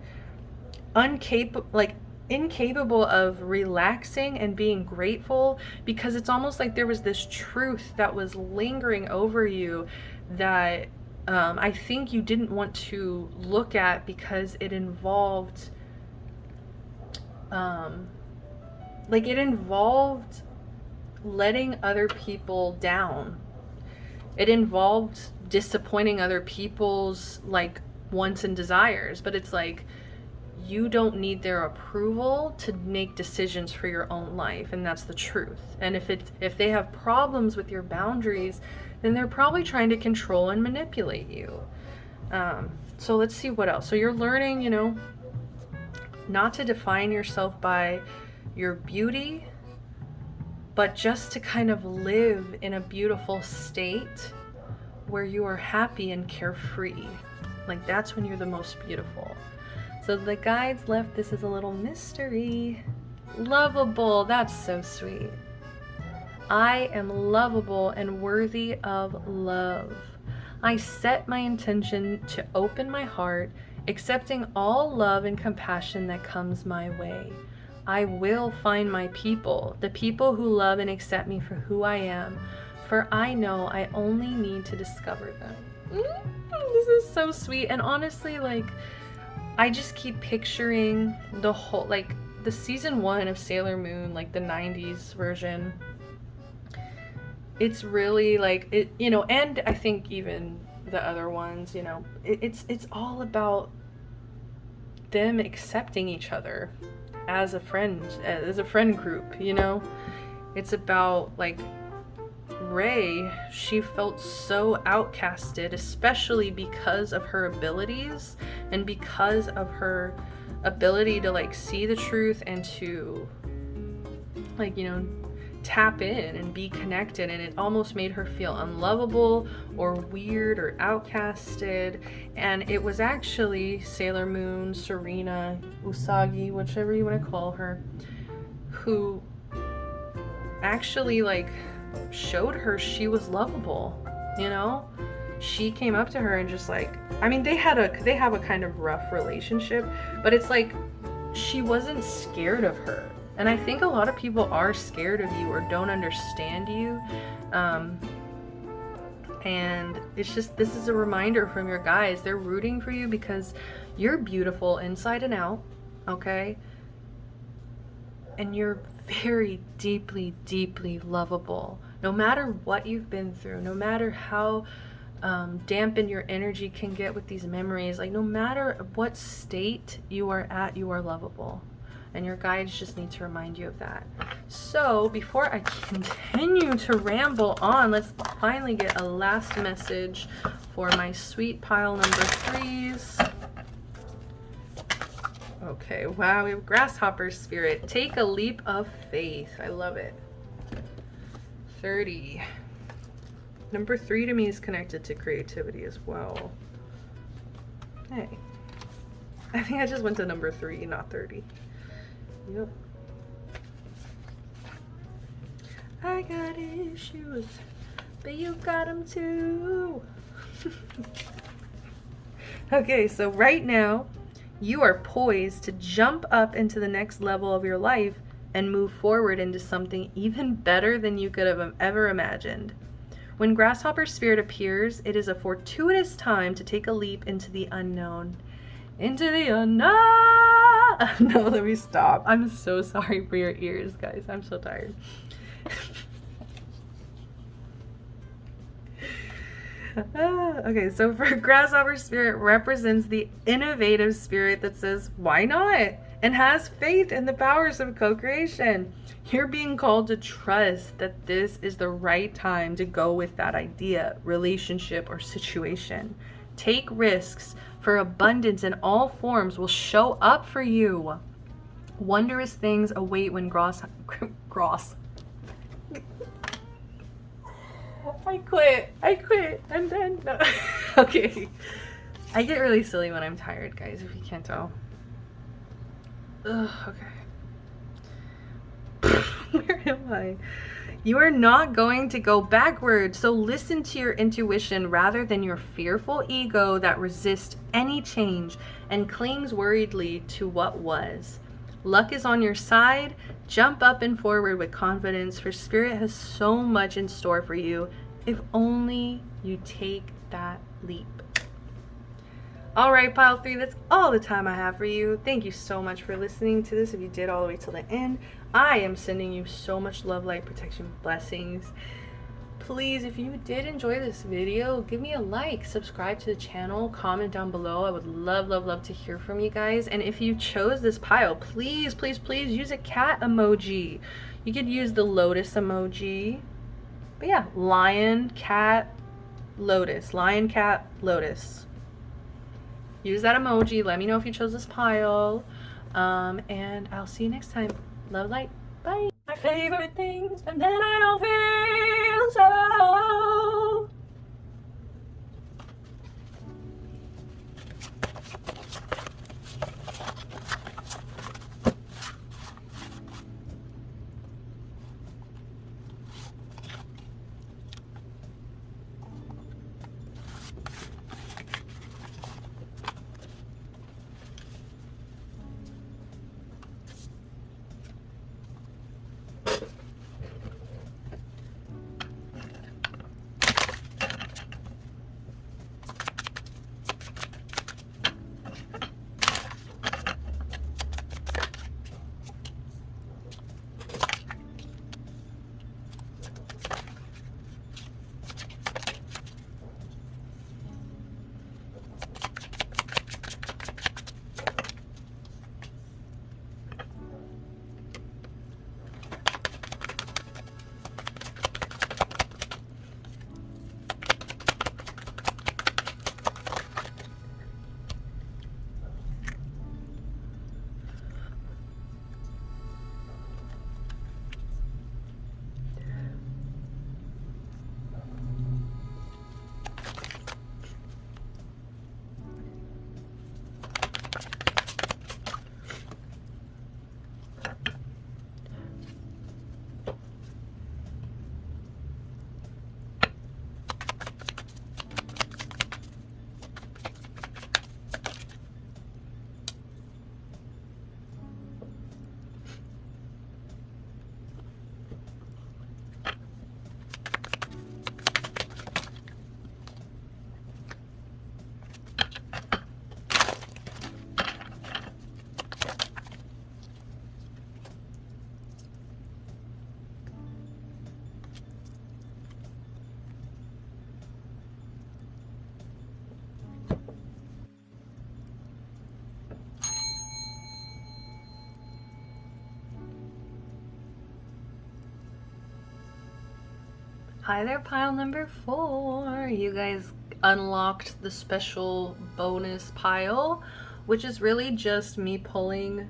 Speaker 2: incapable of relaxing and being grateful, because it's almost like there was this truth that was lingering over you that I think you didn't want to look at because it involved it involved letting other people down. It involved disappointing other people's like wants and desires, but it's like you don't need their approval to make decisions for your own life, and that's the truth. And if they have problems with your boundaries, then they're probably trying to control and manipulate you. So let's see what else. So you're learning, you know, not to define yourself by your beauty, but just to kind of live in a beautiful state where you are happy and carefree. Like that's when you're the most beautiful. So the guides left this as a little mystery. Lovable, that's so sweet. I am lovable and worthy of love. I set my intention to open my heart, accepting all love and compassion that comes my way. I will find my people, the people who love and accept me for who I am, for I know I only need to discover them. This is so sweet. And honestly, like, I just keep picturing the whole, like, the season 1 of Sailor Moon, like the 90s version, it's really like it, you know, and I think even the other ones, you know, it's all about them accepting each other as a friend group, you know. It's about like Rei, she felt so outcasted, especially because of her abilities and because of her ability to like see the truth and to like, you know, tap in and be connected, and it almost made her feel unlovable or weird or outcasted. And it was actually Sailor Moon, Serena, Usagi, whichever you want to call her, who actually like showed her she was lovable, you know. She came up to her and just like, I mean, they have a kind of rough relationship, but it's like she wasn't scared of her. And I think a lot of people are scared of you or don't understand you. And it's just, this is a reminder from your guys. They're rooting for you because you're beautiful inside and out, okay? And you're very deeply, deeply lovable. No matter what you've been through, no matter how dampened your energy can get with these memories, like no matter what state you are at, you are lovable. And your guides just need to remind you of that. So before I continue to ramble on, let's finally get a last message for my sweet pile number 3s. Okay, wow, we have Grasshopper Spirit. Take a leap of faith. I love it. 30. Number 3 to me is connected to creativity as well. Hey. I think I just went to number 3, not 30. Yep. I got issues, but you got them too. Okay, so right now, you are poised to jump up into the next level of your life and move forward into something even better than you could have ever imagined. When Grasshopper Spirit appears, it is a fortuitous time to take a leap into the unknown. Into the unknown! No, let me stop. I'm so sorry for your ears, guys. I'm so tired. Okay, so for Grasshopper Spirit represents the innovative spirit that says, why not? And has faith in the powers of co-creation. You're being called to trust that this is the right time to go with that idea, relationship, or situation. Take risks, for abundance in all forms will show up for you. Wondrous things await when I quit. I'm done. No. Okay. I get really silly when I'm tired, guys, if you can't tell. Ugh, okay. Where am I? You are not going to go backwards, so listen to your intuition rather than your fearful ego that resists any change and clings worriedly to what was. Luck is on your side. Jump up and forward with confidence, for Spirit has so much in store for you if only you take that leap. All right, pile 3, that's all the time I have for you. Thank you so much for listening to this. If you did all the way till the end, I am sending you so much love, light, protection, blessings. Please, if you did enjoy this video, give me a like, subscribe to the channel, comment down below. I would love, love, love to hear from you guys. And if you chose this pile, please, please, please use a cat emoji. You could use the lotus emoji. But yeah, lion, cat, lotus. Lion, cat, lotus. Use that emoji. Let me know if you chose this pile. And I'll see you next time. Love, light. Bye. My favorite things, and then I don't feel so. Hi there, pile number 4. You guys unlocked the special bonus pile, which is really just me pulling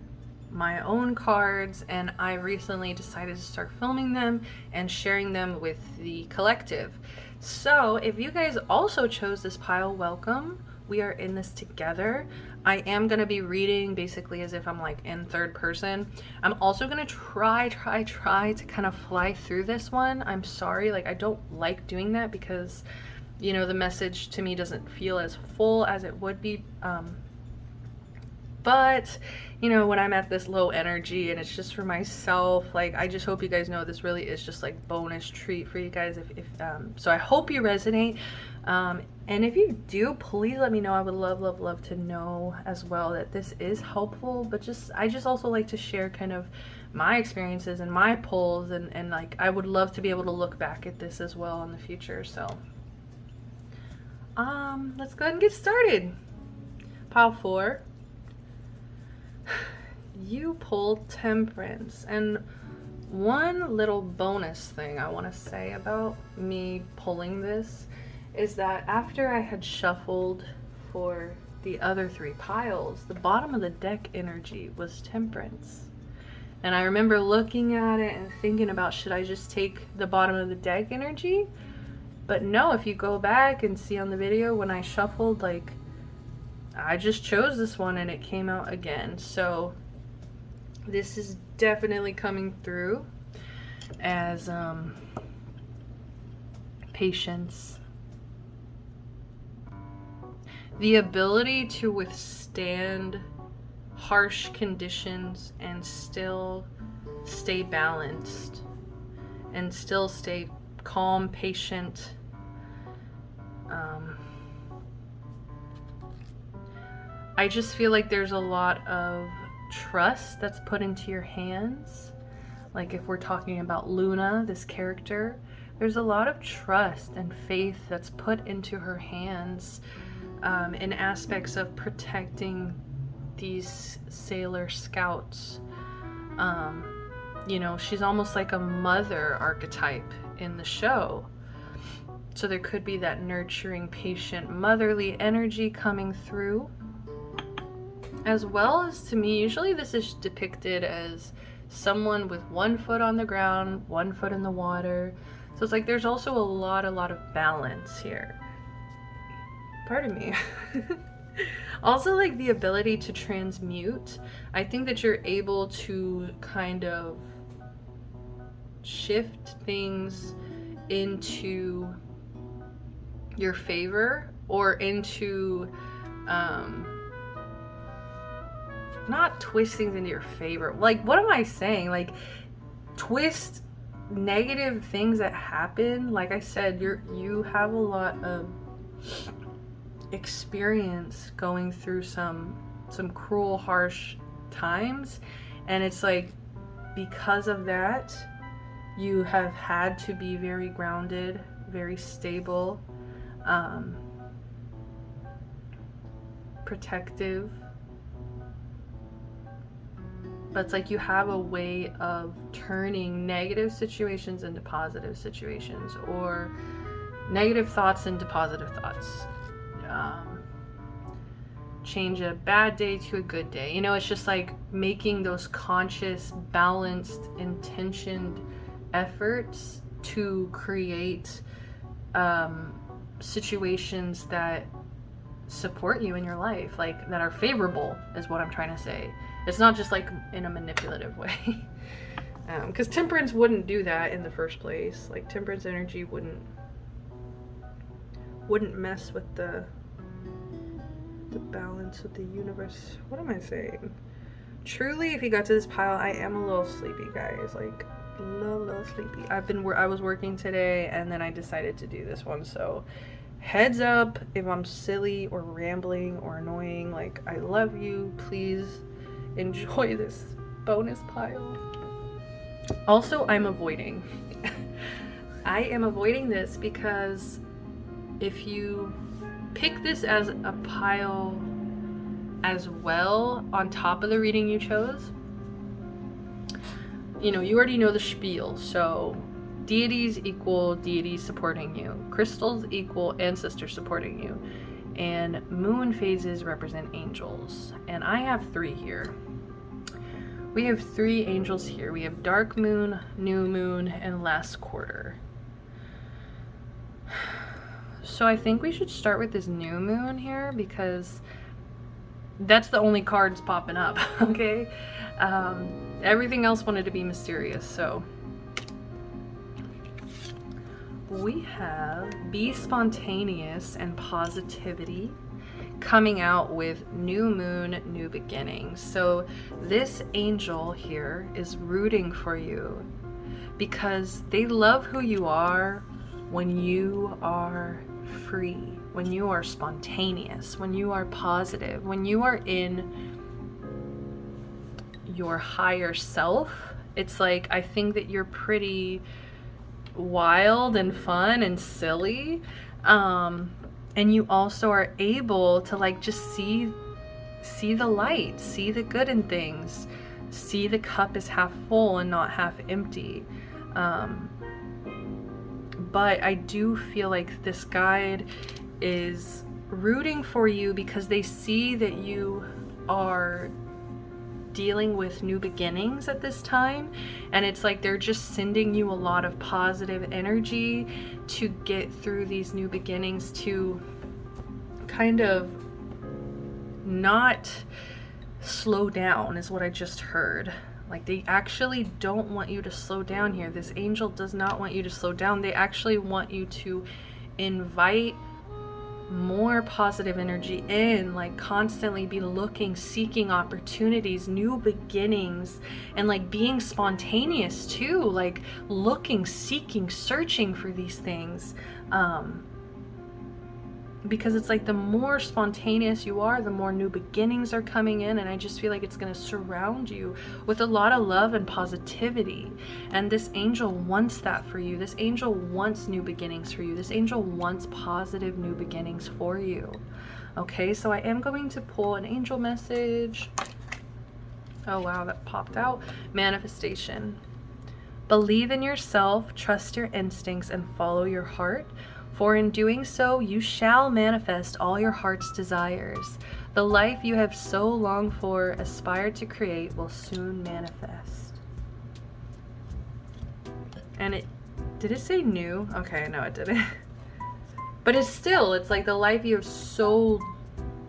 Speaker 2: my own cards, and I recently decided to start filming them and sharing them with the collective. So if you guys also chose this pile, welcome. We are in this together. I am going to be reading basically as if I'm like in third person. I'm also going to try to kind of fly through this one. I'm sorry, like I don't like doing that because, you know, the message to me doesn't feel as full as it would be. But, you know, when I'm at this low energy and it's just for myself, like I just hope you guys know this really is just like bonus treat for you guys. So I hope you resonate. And if you do, please let me know. I would love to know as well that this is helpful. But I just also like to share kind of my experiences and my pulls, and like I would love to be able to look back at this as well in the future. So let's go ahead and get started. Pile 4. You pulled Temperance, and one little bonus thing I want to say about me pulling this is that after I had shuffled for the other 3 piles, the bottom of the deck energy was Temperance. And I remember looking at it and thinking about, should I just take the bottom of the deck energy? But no, if you go back and see on the video when I shuffled, like I just chose this one and it came out again. So this is definitely coming through as patience. The ability to withstand harsh conditions and still stay balanced and still stay calm, patient. I just feel like there's a lot of trust that's put into your hands. Like if we're talking about Luna, this character, there's a lot of trust and faith that's put into her hands in aspects of protecting these sailor scouts. You know, she's almost like a mother archetype in the show. So there could be that nurturing, patient, motherly energy coming through. As well as, to me, usually this is depicted as someone with 1 foot on the ground, 1 foot in the water. So it's like there's also a lot of balance here. Pardon me. Also, like the ability to transmute. I think that you're able to kind of shift things into your favor, or into not twist things into your favor. Like, what am I saying? Like, twist negative things that happen. Like I said, you have a lot of experience going through some cruel, harsh times, and it's like because of that you have had to be very grounded, very stable, protective. But it's like you have a way of turning negative situations into positive situations, or negative thoughts into positive thoughts. Change a bad day to a good day. You know, it's just like making those conscious, balanced, intentioned efforts to create situations that support you in your life, like that are favorable, is what I'm trying to say. It's not just like in a manipulative way. Because Temperance wouldn't do that in the first place. Like Temperance energy wouldn't mess with the balance of the universe. What am I saying? Truly, if you got to this pile, I am a little sleepy, guys. Like a little sleepy. I was working today, and then I decided to do this one. So heads up if I'm silly or rambling or annoying. Like, I love you. Please enjoy this bonus pile. Also, I'm avoiding. I am avoiding this because if you pick this as a pile as well on top of the reading you chose, you know, you already know the spiel. So deities equal deities supporting you. Crystals equal ancestors supporting you. And moon phases represent angels. And I have 3 here. We have 3 angels here. We have dark moon, new moon, and last quarter. So I think we should start with this new moon here because that's the only cards popping up, okay? Everything else wanted to be mysterious, so. We have be spontaneous and positivity, coming out with new moon, new beginnings. So this angel here is rooting for you because they love who you are when you are free, when you are spontaneous, when you are positive, when you are in your higher self. It's like, I think that you're pretty wild and fun and silly. And you also are able to like just see the light, see the good in things, see the cup is half full and not half empty. But I do feel like this guide is rooting for you because they see that you are dealing with new beginnings at this time, and it's like they're just sending you a lot of positive energy to get through these new beginnings, to kind of not slow down is what I just heard. Like they actually don't want you to slow down here. This angel does not want you to slow down. They actually want you to invite more positive energy in, like constantly be looking, seeking opportunities, new beginnings, and like being spontaneous too, like looking, seeking, searching for these things. Because it's like the more spontaneous you are, the more new beginnings are coming in, and I just feel like it's going to surround you with a lot of love and positivity. And this angel wants that for you. This angel wants new beginnings for you. This angel wants positive new beginnings for you. Okay, so I am going to pull an angel message. Oh wow, that popped out. Manifestation. Believe in yourself, trust your instincts, and follow your heart. For in doing so, you shall manifest all your heart's desires. The life you have so longed for, aspired to create, will soon manifest. And did it say new? Okay, no, it didn't. But it's like the life you have so,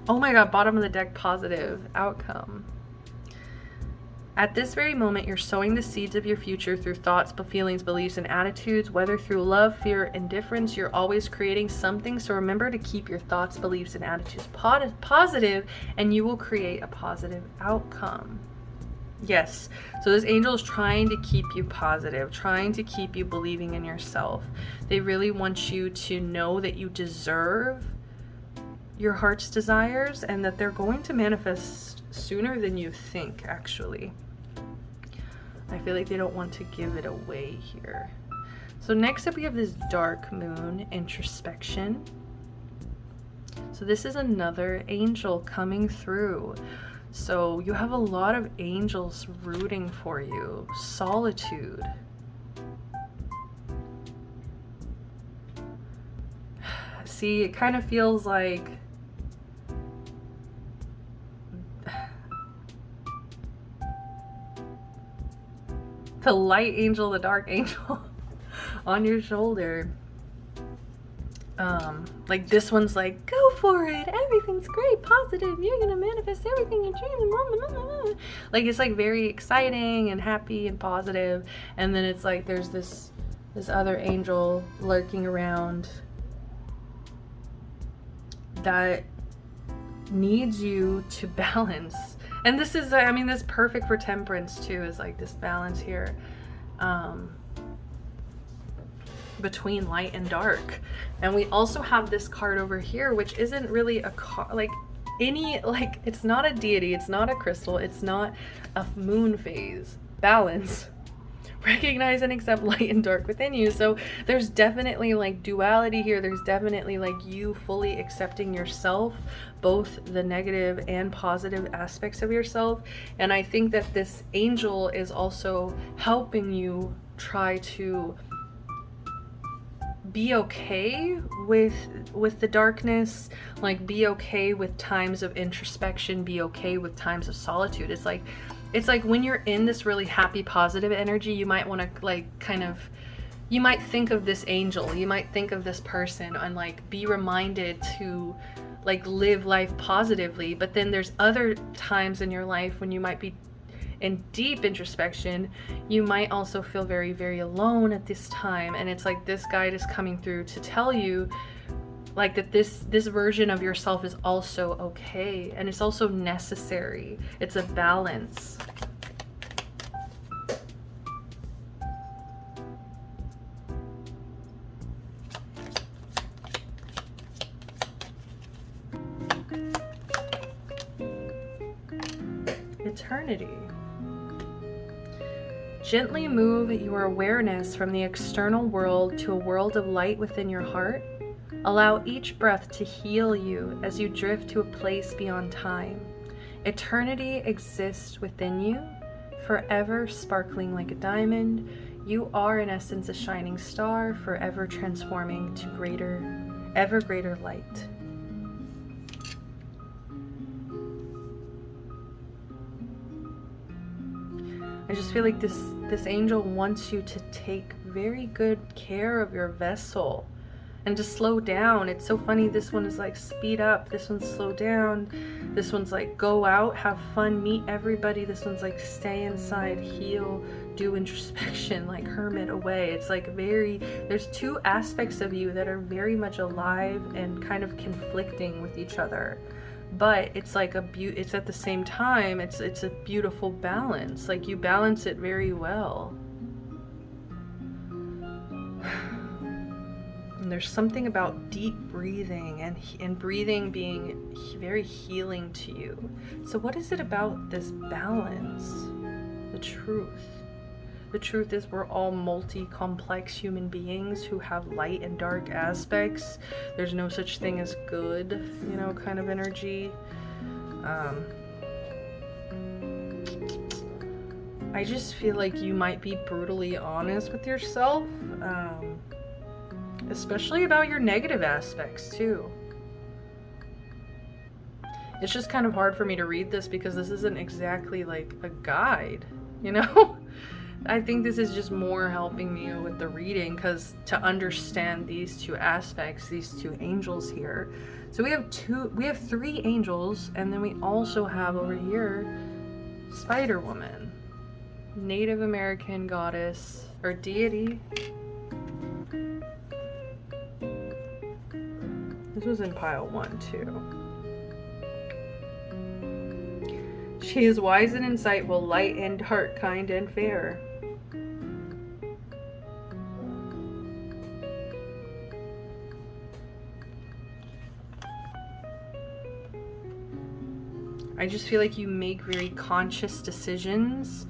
Speaker 2: oh my God, bottom of the deck, positive outcome. At this very moment, you're sowing the seeds of your future through thoughts, feelings, beliefs, and attitudes. Whether through love, fear, indifference, you're always creating something. So remember to keep your thoughts, beliefs, and attitudes positive, and you will create a positive outcome. Yes, so this angel is trying to keep you positive, trying to keep you believing in yourself. They really want you to know that you deserve your heart's desires and that they're going to manifest sooner than you think, actually. I feel like they don't want to give it away here. So next up we have this dark moon introspection. So this is another angel coming through. So you have a lot of angels rooting for you. Solitude. See, it kind of feels like the light angel, the dark angel on your shoulder. Like this one's like, go for it, everything's great, positive, you're gonna manifest everything you're dreaming. Like it's like very exciting and happy and positive, and then it's like there's this other angel lurking around that needs you to balance. And this is, I mean, this is perfect for temperance too, is like this balance here between light and dark. And we also have this card over here, which isn't really a card, like any, like it's not a deity, it's not a crystal, it's not a moon phase. Balance. Recognize and accept light and dark within you. So there's definitely like duality here. There's definitely like you fully accepting yourself, both the negative and positive aspects of yourself. And I think that this angel is also helping you try to be okay with the darkness, like be okay with times of introspection, be okay with times of solitude. It's like when you're in this really happy, positive energy, you might want to like kind of, you might think of this angel, you might think of this person, and like be reminded to like live life positively. But then there's other times in your life when you might be in deep introspection. You might also feel very, very alone at this time, and it's like this guide is coming through to tell you like that this version of yourself is also okay, and it's also necessary. It's a balance. Eternity. Gently move your awareness from the external world to a world of light within your heart. Allow each breath to heal you as you drift to a place beyond time. Eternity exists within you, forever sparkling like a diamond. You are in essence a shining star, forever transforming to ever greater light. I just feel like this angel wants you to take very good care of your vessel and to slow down. It's so funny. This one is like speed up. This one's slow down. This one's like go out, have fun, meet everybody. This one's like stay inside, heal, do introspection, like hermit away. It's like there's two aspects of you that are very much alive and kind of conflicting with each other. But it's like it's at the same time, it's a beautiful balance. Like you balance it very well. And there's something about deep breathing and breathing being very healing to you. So what is it about this balance? The truth. The truth is we're all multi-complex human beings who have light and dark aspects. There's no such thing as good, kind of energy. I just feel like you might be brutally honest with yourself, especially about your negative aspects too. It's just kind of hard for me to read this because this isn't exactly like a guide, I think this is just more helping me with the reading, because to understand these two aspects, these two angels here. So we have 3 angels, and then we also have over here Spider Woman, Native American goddess or deity. This was in pile 1 too. She is wise and insightful, light and dark, kind and fair. I just feel like you make very conscious decisions.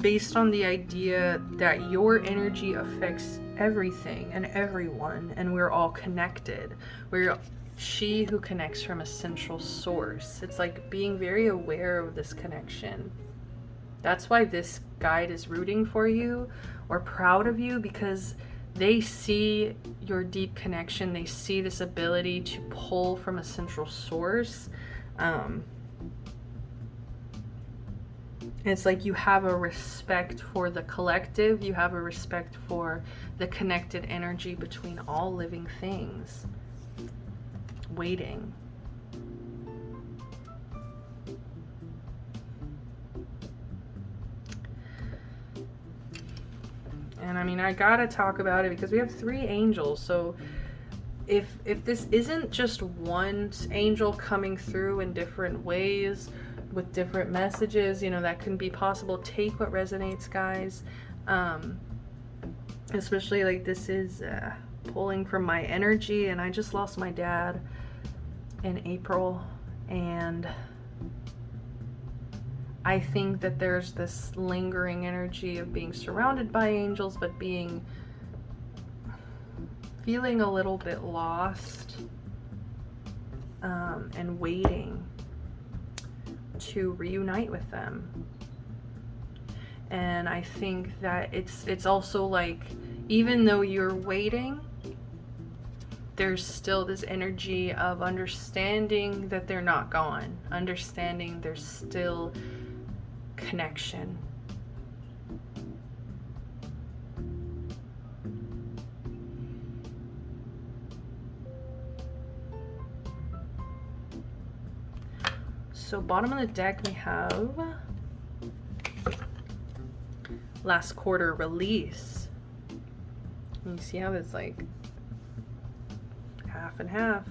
Speaker 2: Based on the idea that your energy affects everything and everyone, and we're all connected. We're she who connects from a central source. It's like being very aware of this connection. That's why this guide is rooting for you or proud of you, because they see your deep connection. They see this ability to pull from a central source. It's like you have a respect for the collective. You have a respect for the connected energy between all living things. Waiting. And I mean, I gotta talk about it because we have 3 angels. So if this isn't just one angel coming through in different ways with different messages, that can be possible. Take what resonates, guys. Especially like this is pulling from my energy, and I just lost my dad in April, and I think that there's this lingering energy of being surrounded by angels, but feeling a little bit lost, and waiting to reunite with them. And I think that it's also like, even though you're waiting, there's still this energy of understanding that they're not gone, understanding there's still connection. So bottom of the deck we have last quarter release. And you see how it's like half and half.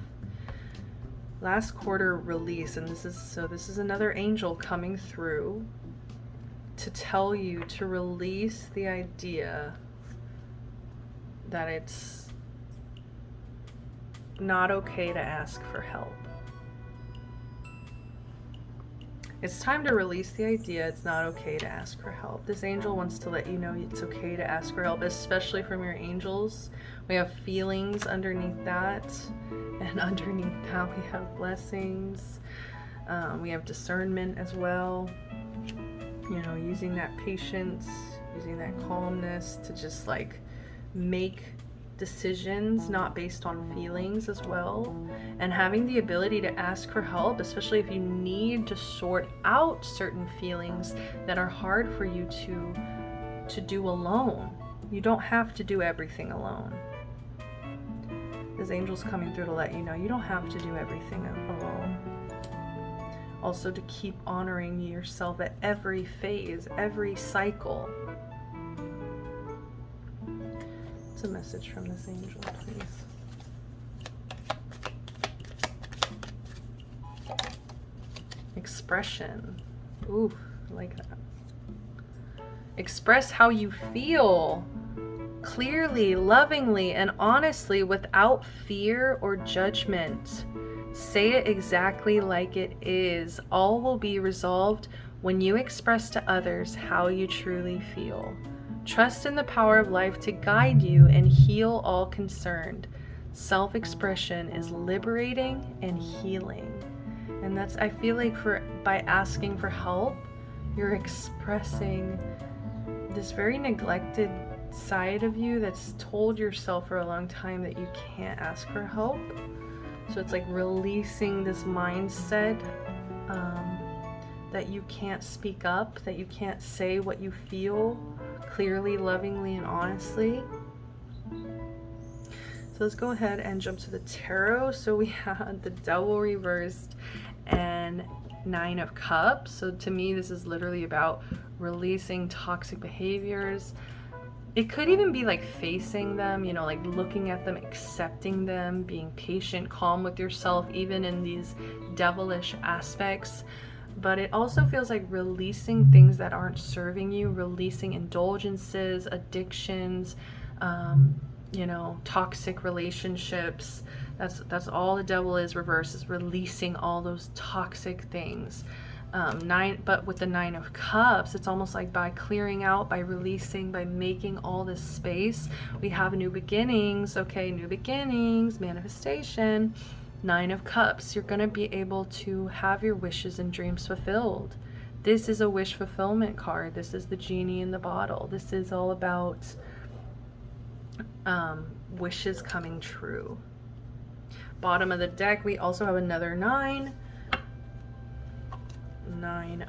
Speaker 2: Last quarter release, and this is another angel coming through to tell you to release the idea that it's not okay to ask for help. It's time to release the idea it's not okay to ask for help. This angel wants to let you know it's okay to ask for help, especially from your angels. We have feelings underneath that, and underneath that we have blessings. We have discernment as well. You know, using that patience, using that calmness to just like make decisions not based on feelings as well, and having the ability to ask for help, especially if you need to sort out certain feelings that are hard for you to do alone. You don't have to do everything alone. This angel's coming through to let you know you don't have to do everything alone. Also to keep honoring yourself at every phase, every cycle. A message from this angel, please. Expression. Ooh, I like that. Express how you feel clearly, lovingly, and honestly without fear or judgment. Say it exactly like it is. All will be resolved when you express to others how you truly feel. Trust in the power of life to guide you and heal all concerned. Self-expression is liberating and healing. And that's, I feel like by asking for help, you're expressing this very neglected side of you that's told yourself for a long time that you can't ask for help. So it's like releasing this mindset that you can't speak up, that you can't say what you feel clearly, lovingly, and honestly. So let's go ahead and jump to the tarot. So we had the Devil reversed and Nine of Cups. So to me, this is literally about releasing toxic behaviors. It could even be like facing them, you know, like looking at them, accepting them, being patient, calm with yourself, even in these devilish aspects. But it also feels like releasing things that aren't serving you, releasing indulgences, addictions, you know, toxic relationships. That's all the devil is reversed, is releasing all those toxic things. But with the Nine of Cups, it's almost like by clearing out, by releasing, by making all this space, we have new beginnings. Okay, new beginnings, manifestation. Nine of Cups, you're going to be able to have your wishes and dreams fulfilled. This is a wish fulfillment card. This is the genie in the bottle. This is all about wishes coming true. Bottom of the deck, we also have another nine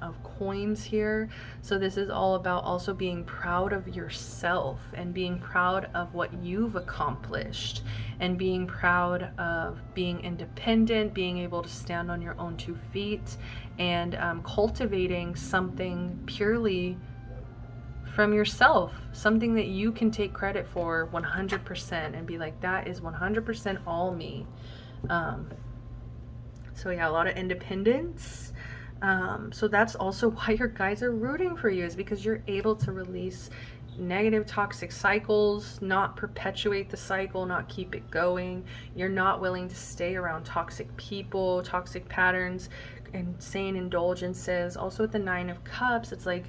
Speaker 2: of coins here. So this is all about also being proud of yourself and being proud of what you've accomplished and being proud of being independent, being able to stand on your own 2 feet, and cultivating something purely from yourself, something that you can take credit for 100% and be like, that is 100% all me. So yeah, a lot of independence. So that's also why your guides are rooting for you, is because you're able to release negative toxic cycles, not perpetuate the cycle, not keep it going. You're not willing to stay around toxic people, toxic patterns, insane indulgences. Also with the Nine of Cups, it's like,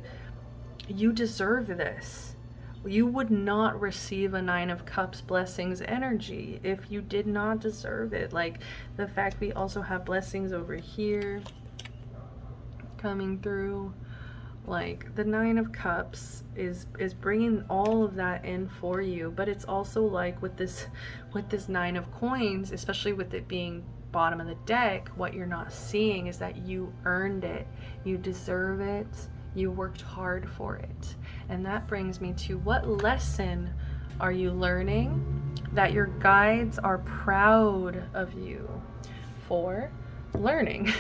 Speaker 2: you deserve this. You would not receive a Nine of Cups blessings energy if you did not deserve it. Like the fact we also have blessings over here. coming through. Like the Nine of Cups is bringing all of that in for you, but it's also like with this Nine of Coins, especially with it being bottom of the deck, what you're not seeing is that you earned it, you deserve it, you worked hard for it. And that brings me to, what lesson are you learning that your guides are proud of you for learning?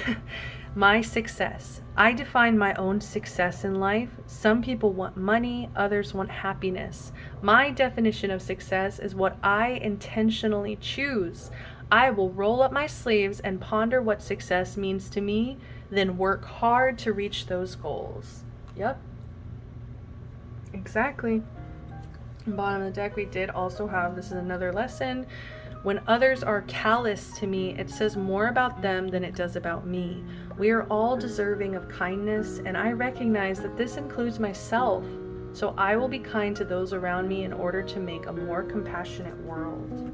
Speaker 2: My success. I define my own success in life. Some people want money, others want happiness. My definition of success is what I intentionally choose. I will roll up my sleeves and ponder what success means to me, then work hard to reach those goals. Yep. Exactly. Bottom of the deck, we did also have, this is another lesson. When others are callous to me, it says more about them than it does about me. We are all deserving of kindness, and I recognize that this includes myself. So I will be kind to those around me in order to make a more compassionate world.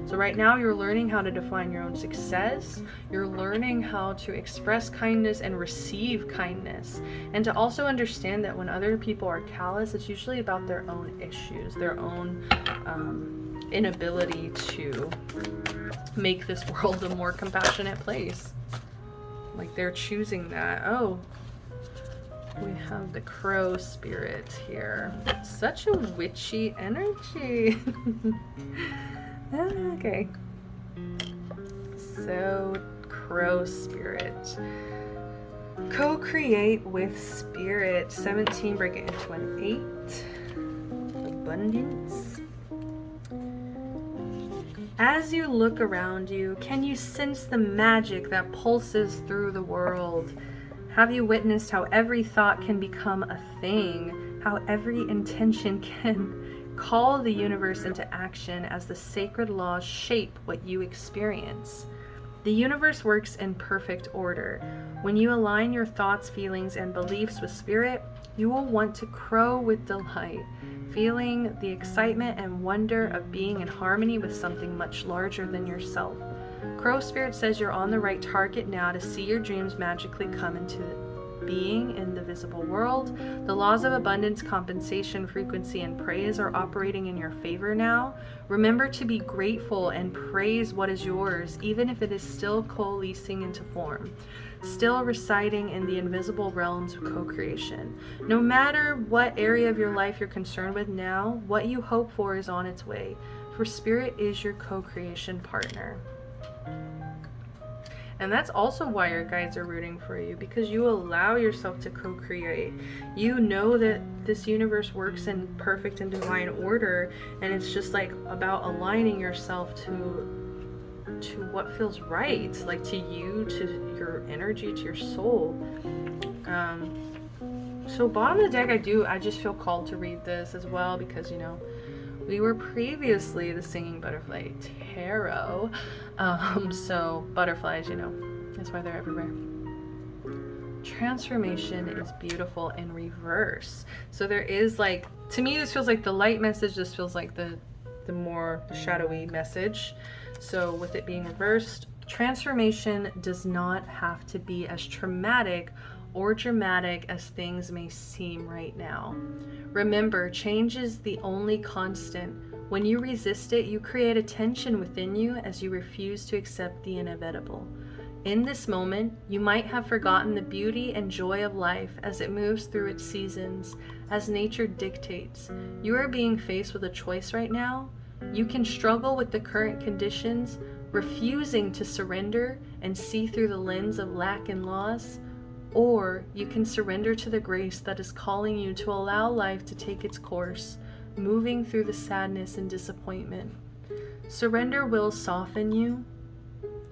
Speaker 2: So right now you're learning how to define your own success. You're learning how to express kindness and receive kindness. And to also understand that when other people are callous, it's usually about their own issues, their own inability to make this world a more compassionate place. Like they're choosing that. Oh, we have the crow spirit here. Such a witchy energy. Okay. So, crow spirit. Co-create with spirit. 17, break it into an 8. Abundance. As you look around you, can you sense the magic that pulses through the world? Have you witnessed how every thought can become a thing? How every intention can call the universe into action as the sacred laws shape what you experience? The universe works in perfect order. When you align your thoughts, feelings, and beliefs with spirit, you will want to crow with delight, feeling the excitement and wonder of being in harmony with something much larger than yourself. Crow spirit says you're on the right target now to see your dreams magically come into being in the visible world. The laws of abundance, compensation, frequency, and praise are operating in your favor now. Remember to be grateful and praise what is yours, even if it is still coalescing into form, still residing in the invisible realms of co-creation. No matter what area of your life you're concerned with now, what you hope for is on its way, for spirit is your co-creation partner. And that's also why your guides are rooting for you, because you allow yourself to co-create. You know that this universe works in perfect and divine order, and it's just like about aligning yourself to what feels right, like to you, to your energy, to your soul. So bottom of the deck, I just feel called to read this as well, because we were previously the Singing Butterfly Tarot. So butterflies, that's why they're everywhere. Transformation is beautiful in reverse. So there is like, to me, this feels like the light message. This feels like the more shadowy message. So with it being reversed, transformation does not have to be as traumatic or dramatic as things may seem right now. Remember, change is the only constant. When you resist it, you create a tension within you as you refuse to accept the inevitable. In this moment, you might have forgotten the beauty and joy of life as it moves through its seasons, as nature dictates. You are being faced with a choice right now. You can struggle with the current conditions, refusing to surrender and see through the lens of lack and loss, or you can surrender to the grace that is calling you to allow life to take its course, moving through the sadness and disappointment. Surrender will soften you,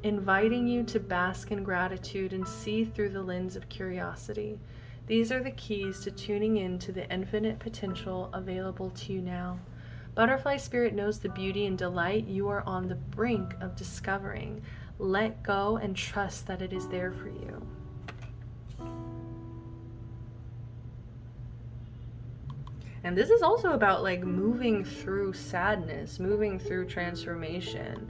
Speaker 2: inviting you to bask in gratitude and see through the lens of curiosity. These are the keys to tuning in to the infinite potential available to you now. Butterfly spirit knows the beauty and delight you are on the brink of discovering. Let go and trust that it is there for you. And this is also about like moving through sadness, moving through transformation.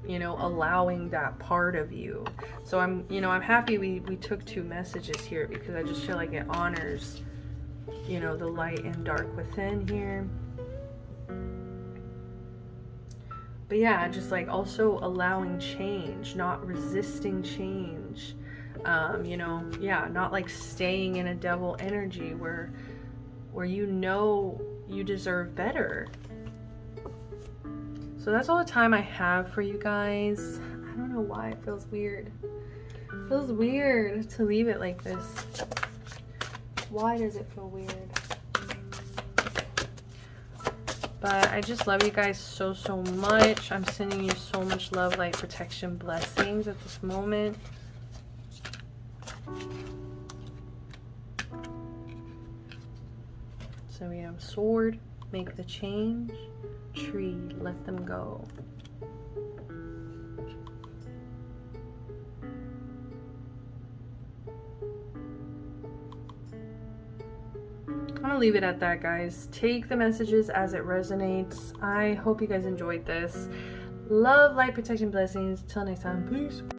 Speaker 2: You know, allowing that part of you. So I'm happy we took 2 messages here, because I just feel like it honors, you know, the light and dark within here. But yeah, just like also allowing change, not resisting change. You know, yeah, not like staying in a devil energy where you know you deserve better. So that's all the time I have for you guys. I don't know why it feels weird. It feels weird to leave it like this. Why does it feel weird? But I just love you guys so, so much. I'm sending you so much love, light, protection, blessings at this moment. So we have sword, make the change. Tree, let them go. I'm gonna leave it at that, guys. Take the messages as it resonates. I hope you guys enjoyed this. Love, light, protection, blessings. Till next time, peace.